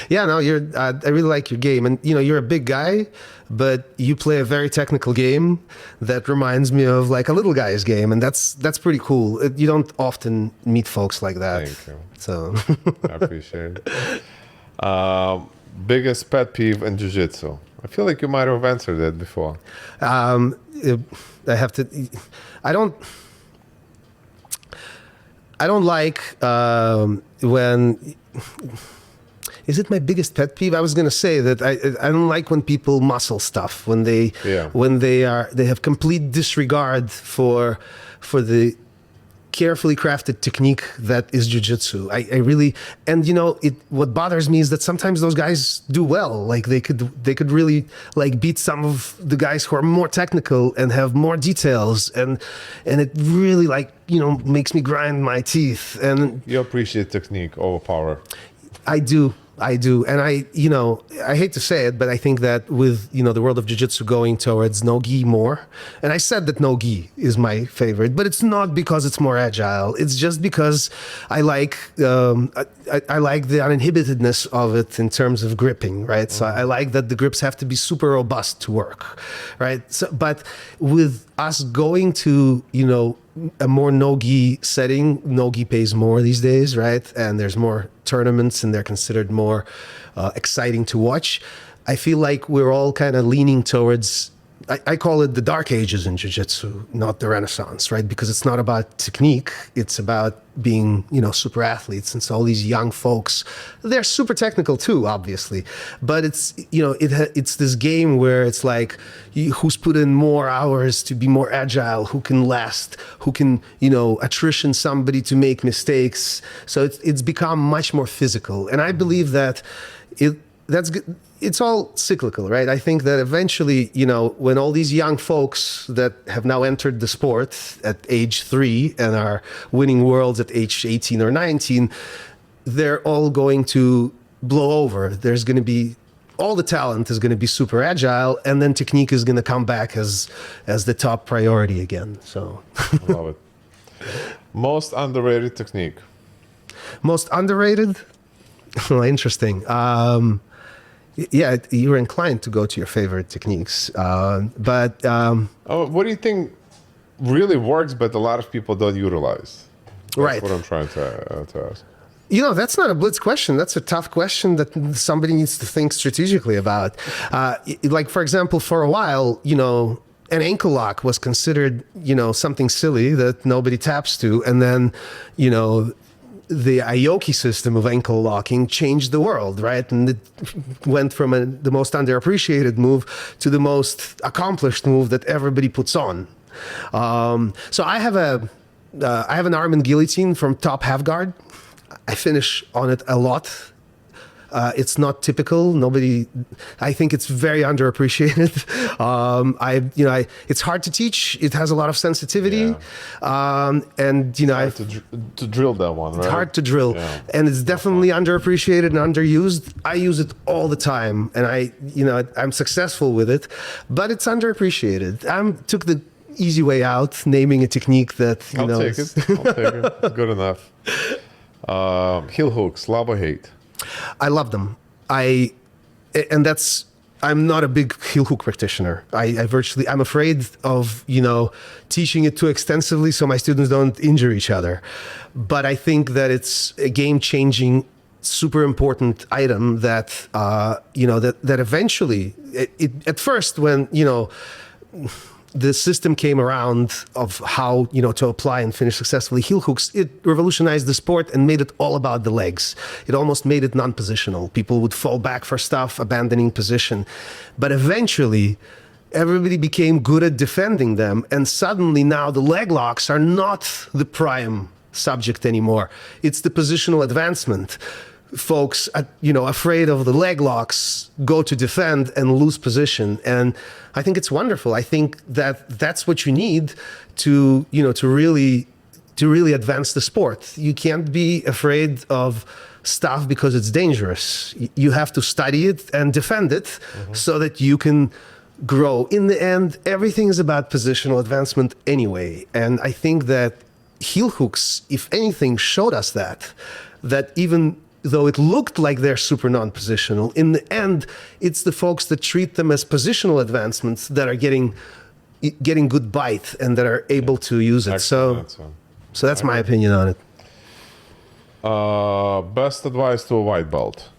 S2: Yeah, no, I really like your game. And, you're a big guy, but you play a very technical game that reminds me of like a little guy's game. And that's pretty cool. You don't often meet folks like that.
S1: Thank you.
S2: So
S1: I appreciate it. Biggest pet peeve in Jiu-Jitsu? I feel like you might have answered that before.
S2: I have to, I don't like when... Is it my biggest pet peeve? I was going to say that I don't like when people muscle stuff, when they have complete disregard for the carefully crafted technique that is jiu-jitsu. I really, and what bothers me is that sometimes those guys do well. Like they could really like beat some of the guys who are more technical and have more details, and it really makes me grind my teeth. And
S1: You appreciate technique over power.
S2: I do. And I hate to say it, but I think that with, the world of jiu-jitsu going towards no-gi more, and I said that no-gi is my favorite, but it's not because it's more agile. It's just because I like I like the uninhibitedness of it in terms of gripping, right? So I like that the grips have to be super robust to work, right? So, but with us going to, a more no-gi setting, no-gi pays more these days, right? And there's more tournaments and they're considered more exciting to watch. I feel like we're all kind of leaning towards, I call it the dark ages in jiu-jitsu, not the Renaissance, right? Because it's not about technique, it's about being, super athletes. And so all these young folks, they're super technical too, obviously. But it's, it's this game where it's like, who's put in more hours to be more agile, who can last, who can, attrition somebody to make mistakes. So it's become much more physical. And I believe that that's good. It's all cyclical, right? I think that eventually, when all these young folks that have now entered the sport at age 3 and are winning worlds at age 18 or 19, they're all going to blow over. There's going to be, all the talent is going to be super agile, and then technique is going to come back as the top priority again. So,
S1: I love it. Most underrated technique?
S2: Most underrated? Interesting. Yeah, you're inclined to go to your favorite techniques. But
S1: what do you think really works, but a lot of people don't utilize? That's
S2: right.
S1: what I'm trying to ask.
S2: You know, that's not a blitz question. That's a tough question that somebody needs to think strategically about. Like, for example, for a while, you know, an ankle lock was considered, you know, something silly that nobody taps to. And then, you know, the Aoki system of ankle locking changed the world, right? And it went from the most underappreciated move to the most accomplished move that everybody puts on. So I have an arm and guillotine from top half guard. I finish on it a lot. It's not typical. I think it's very underappreciated. It's hard to teach. It has a lot of sensitivity. And, you know,
S1: hard to drill that one, right?
S2: It's hard to drill.
S1: Yeah.
S2: And it's definitely underappreciated and underused. I use it all the time, and I'm successful with it, but it's underappreciated. I took the easy way out, naming a technique that,
S1: I'll take it. It's good enough. Heel hooks, love or hate?
S2: I love them. I'm not a big heel hook practitioner. I'm afraid of, you know, teaching it too extensively so my students don't injure each other. But I think that it's a game-changing, super important item that, you know, that eventually, at first when, you know, the system came around of how, you know, to apply and finish successfully heel hooks, it revolutionized the sport and made it all about the legs. It almost made it non-positional. People would fall back for stuff, abandoning position. But eventually, everybody became good at defending them. And suddenly now the leg locks are not the prime subject anymore. It's the positional advancement. Folks, you know, afraid of the leg locks, go to defend and lose position. And I think it's wonderful. I think that that's what you need to, you know, to really advance the sport. You can't be afraid of stuff because it's dangerous. You have to study it and defend it so that you can grow. In the end, everything is about positional advancement anyway. And I think that heel hooks, if anything, showed us that even though it looked like they're super non-positional, in the end, it's the folks that treat them as positional advancements that are getting good bite and that are able to use it. So that's my opinion on it.
S1: Best advice to a white belt?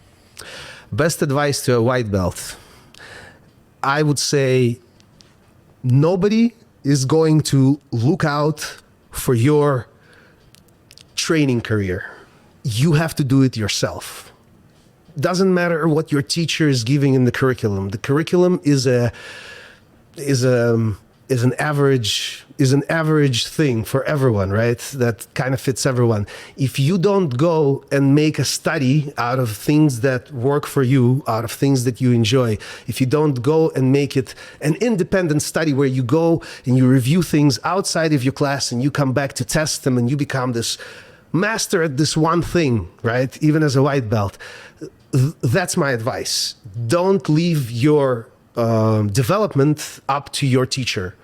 S2: Best advice to a white belt. I would say nobody is going to look out for your training career. You have to do it yourself. Doesn't matter what your teacher is giving in the curriculum. The curriculum is an average thing for everyone, right? That kind of fits everyone. If you don't go and make a study out of things that work for you, out of things that you enjoy, if you don't go and make it an independent study where you go and you review things outside of your class and you come back to test them and you become this master at this one thing, right? Even as a white belt. That's my advice. Don't leave your development up to your teacher.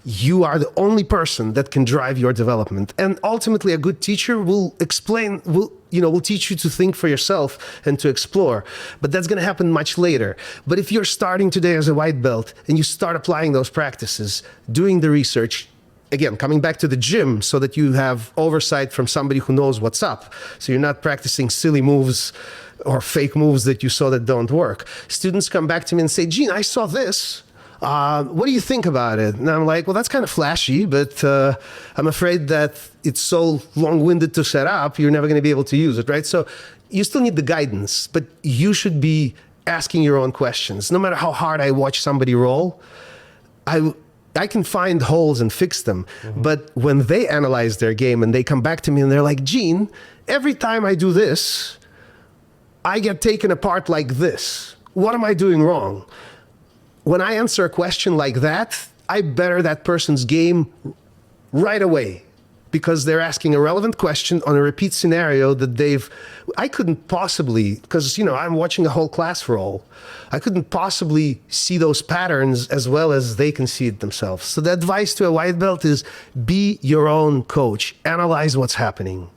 S2: You are the only person that can drive your development. And ultimately, a good teacher will teach you to think for yourself and to explore. But that's going to happen much later. But if you're starting today as a white belt and you start applying those practices, doing the research, again, coming back to the gym so that you have oversight from somebody who knows what's up. So you're not practicing silly moves or fake moves that you saw that don't work. Students come back to me and say, Gene, I saw this. What do you think about it? And I'm like, well, that's kind of flashy, but I'm afraid that it's so long-winded to set up, you're never going to be able to use it, right? So you still need the guidance, but you should be asking your own questions. No matter how hard I watch somebody roll, I can find holes and fix them. But when they analyze their game and they come back to me and they're like, Gene, every time I do this, I get taken apart like this. What am I doing wrong? When I answer a question like that, I better that person's game right away because they're asking a relevant question on a repeat scenario that I couldn't possibly, because, you know, I'm watching a whole class roll. I couldn't possibly see those patterns as well as they can see it themselves. So the advice to a white belt is be your own coach. Analyze what's happening.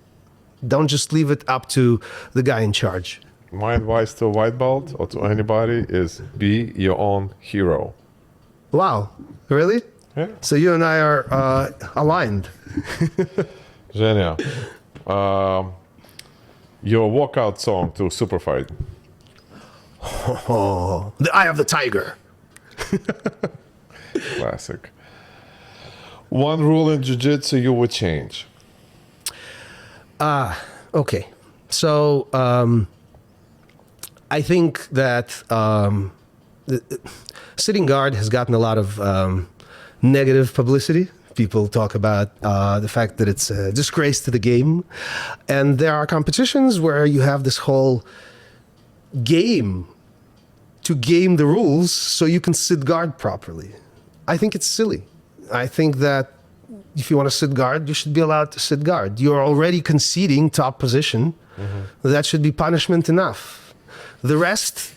S2: Don't just leave it up to the guy in charge.
S1: My advice to a white belt or to anybody is be your own hero.
S2: Wow, really?
S1: Yeah.
S2: So you and I are aligned.
S1: Zhenya, your walkout song to Super Fight.
S2: Oh, the Eye of the Tiger.
S1: Classic. One rule in Jiu-Jitsu you would change.
S2: Okay. So I think that sitting guard has gotten a lot of negative publicity. People talk about the fact that it's a disgrace to the game. And there are competitions where you have this whole game to game the rules so you can sit guard properly. I think it's silly. I think that if you want to sit guard, you should be allowed to sit guard. You're already conceding top position. That should be punishment enough. The rest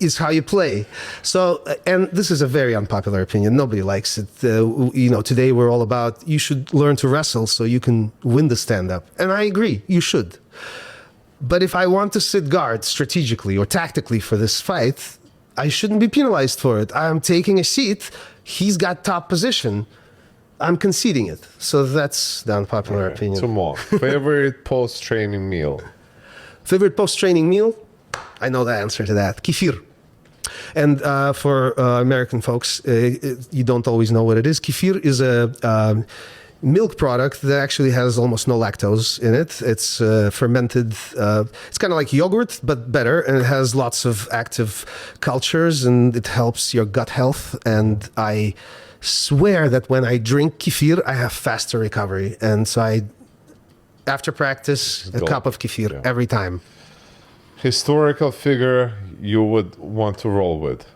S2: is how you play. So, and this is a very unpopular opinion. Nobody likes it. Today we're all about you should learn to wrestle so you can win the stand-up. And I agree, you should. But if I want to sit guard strategically or tactically for this fight, I shouldn't be penalized for it. I'm taking a seat. He's got top position. I'm conceding it. So that's the unpopular opinion.
S1: Two more. Favorite post-training meal?
S2: Favorite post-training meal? I know the answer to that. Kefir. And for American folks, you don't always know what it is. Kefir is a milk product that actually has almost no lactose in it. It's fermented. It's kind of like yogurt, but better. And it has lots of active cultures, and it helps your gut health. And I swear that when I drink kefir, I have faster recovery. And so after practice, a cup of kefir every time.
S1: Historical figure you would want to roll with?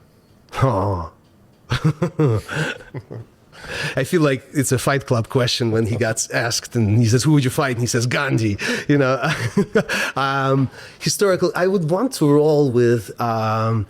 S2: Oh. I feel like it's a Fight Club question when he got asked and he says, who would you fight? And he says, Gandhi. Historical, I would want to roll with, I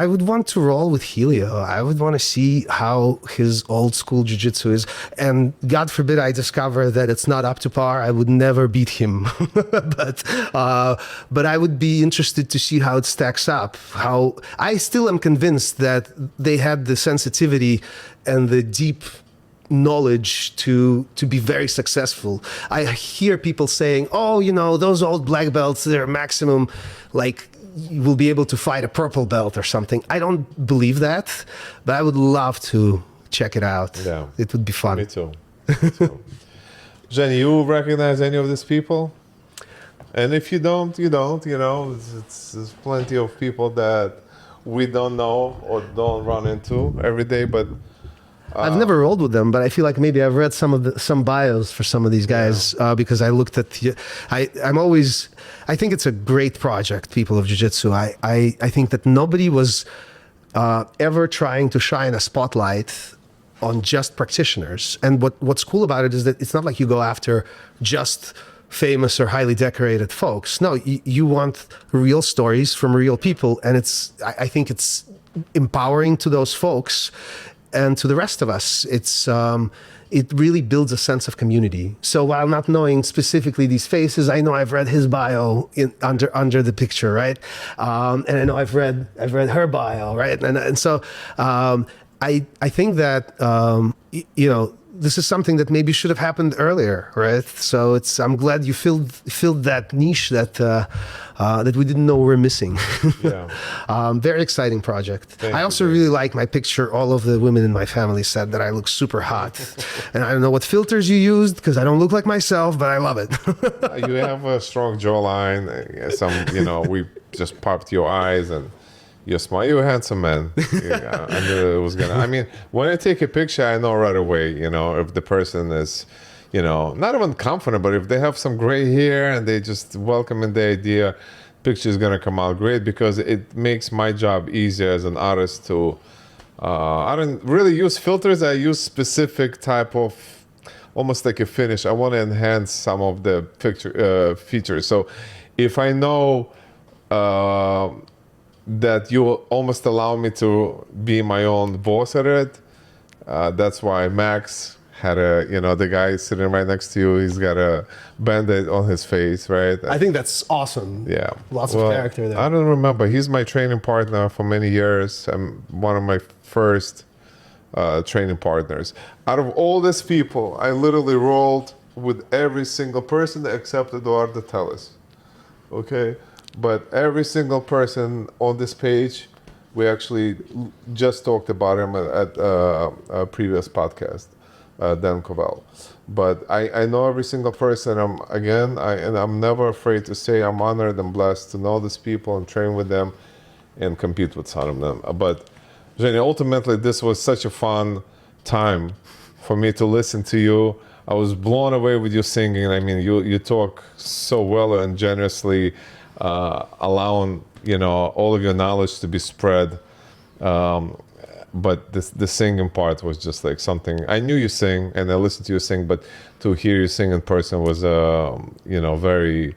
S2: would want to roll with Helio. I would want to see how his old school jiu-jitsu is. And God forbid I discover that it's not up to par. I would never beat him. but I would be interested to see how it stacks up. How I still am convinced that they had the sensitivity and the deep knowledge to be very successful. I hear people saying, oh, those old black belts, they're maximum, like, you will be able to fight a purple belt or something. I don't believe that, but I would love to check it out.
S1: Yeah.
S2: It would be fun.
S1: Me too. Zhenya, you recognize any of these people? And if you don't, you don't. There's plenty of people that we don't know or don't run into every day, but
S2: I've never rolled with them, but I feel like maybe I've read some bios for some of these guys because I looked at. I think it's a great project, People of Jiu-Jitsu. I think that nobody was ever trying to shine a spotlight on just practitioners. And what's cool about it is that it's not like you go after just famous or highly decorated folks. No, you want real stories from real people, and I think it's empowering to those folks. And to the rest of us, it really builds a sense of community. So while not knowing specifically these faces, I know I've read his bio under the picture, right? And I know I've read her bio, right? And so I think that this is something that maybe should have happened earlier, right? So I'm glad you filled that niche that we didn't know we're missing.
S1: Yeah.
S2: Very exciting project.
S1: Thank
S2: I also really like my picture. All of the women in my family said that I look super hot. And I don't know what filters you used because I don't look like myself, but I love it.
S1: You have a strong jawline. We just popped your eyes and you're smart. You're a handsome man. I knew it was gonna. I mean, when I take a picture, I know right away. If the person is, not even confident, but if they have some gray hair and they just welcoming the idea, picture is gonna come out great because it makes my job easier as an artist to. I don't really use filters. I use specific type of, almost like a finish. I want to enhance some of the picture features. So, if I know. That you almost allow me to be my own boss at it. That's why Max had a, the guy sitting right next to you, he's got a band-aid on his face, right?
S2: I think that's awesome.
S1: Yeah.
S2: Lots of character there.
S1: I don't remember. He's my training partner for many years. I'm one of my first training partners. Out of all these people, I literally rolled with every single person except Eduardo Telles. Okay? But every single person on this page, we actually just talked about him at a previous podcast, Dan Covell. But I know every single person. And I'm never afraid to say I'm honored and blessed to know these people and train with them and compete with some of them. But Zhenya, ultimately, this was such a fun time for me to listen to you. I was blown away with your singing. I mean, you talk so well and generously, allowing all of your knowledge to be spread. But the singing part was just like something. I knew you sing and I listened to you sing, but to hear you sing in person was a very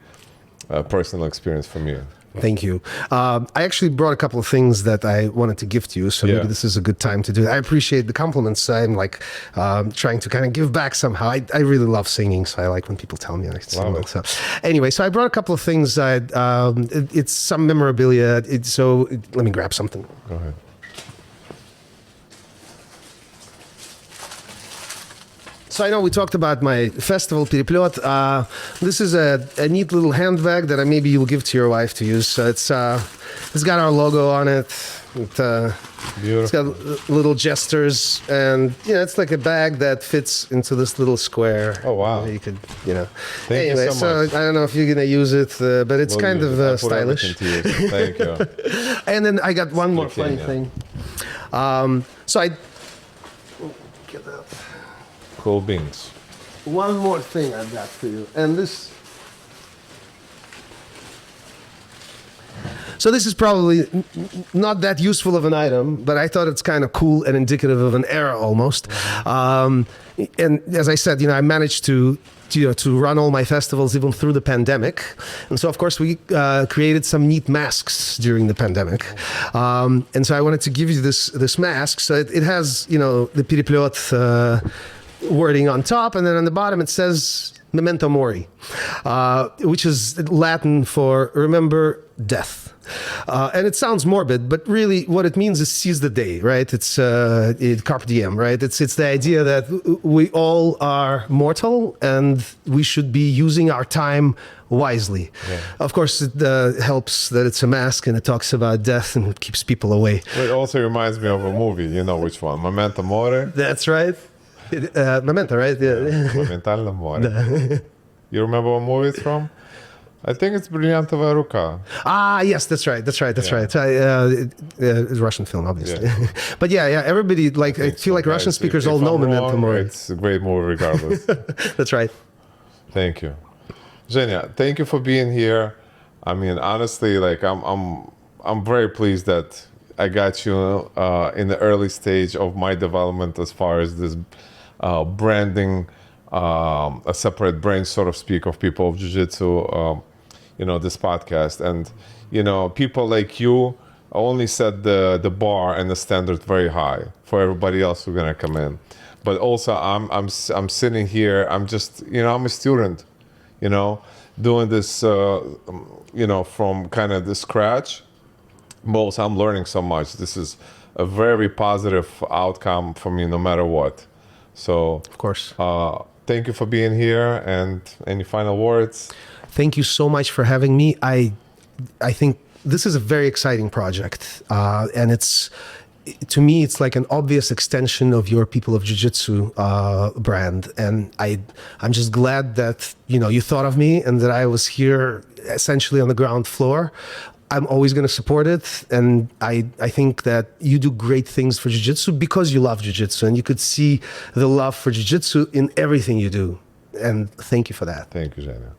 S1: personal experience for me.
S2: Thank you. I actually brought a couple of things that I wanted to gift you, so maybe this is a good time to do it. I appreciate the compliments. I'm like trying to kind of give back somehow. I really love singing, so I like when people tell me I sing well. So anyway, so I brought a couple of things. It's some memorabilia. Let me grab something.
S1: Go ahead.
S2: So I know we talked about my festival, Переплёт. This is a neat little handbag that maybe you'll give to your wife to use. So it's got our logo on it. It's got little gestures, and it's like a bag that fits into this little square.
S1: Oh wow!
S2: You could,
S1: Thank you so much.
S2: I don't know if you're gonna use it, but it's kind of stylish.
S1: Thank you.
S2: And then I got one more funny thing. So I get that.
S1: Cool beans.
S2: One more thing I've got for you, and this. So this is probably not that useful of an item, but I thought it's kind of cool and indicative of an era almost. And as I said, I managed to run all my festivals even through the pandemic. And so, of course, we created some neat masks during the pandemic. And so I wanted to give you this mask. So it has, the Переплёт wording on top, and then on the bottom it says Memento Mori, which is Latin for remember death. And it sounds morbid, but really what it means is seize the day, right? It's carpe diem, right? It's the idea that we all are mortal and we should be using our time wisely. Yeah. Of course, it helps that it's a mask and it talks about death and it keeps people away.
S1: It also reminds me of a movie. You know which one? Memento Mori.
S2: That's right. Memento, right? Yeah.
S1: Memento Mori. You remember what movie it's from? I think it's Brilliantova Ruka.
S2: Ah, yes, that's right. It's a Russian film, obviously. Yeah. But everybody, I feel like Russian speakers all know Memento Mori.
S1: It's a great movie regardless.
S2: That's right.
S1: Thank you. Zhenya, thank you for being here. I mean, honestly, I'm very pleased that I got you in the early stage of my development as far as this branding, a separate brand, so to speak, of people of Jiu-Jitsu, this podcast. And, people like you only set the bar and the standard very high for everybody else who's going to come in. But also, I'm sitting here, I'm just, I'm a student, doing this, from kind of the scratch. But I'm learning so much. This is a very positive outcome for me, no matter what. So,
S2: of course,
S1: thank you for being here. And any final words?
S2: Thank you so much for having me. I think this is a very exciting project, and to me, it's like an obvious extension of your People of Jiu-Jitsu brand. And I'm just glad that you thought of me and that I was here essentially on the ground floor. I'm always going to support it, and I think that you do great things for Jiu-Jitsu because you love Jiu-Jitsu, and you could see the love for Jiu-Jitsu in everything you do. And thank you for that.
S1: Thank you, Zhenya.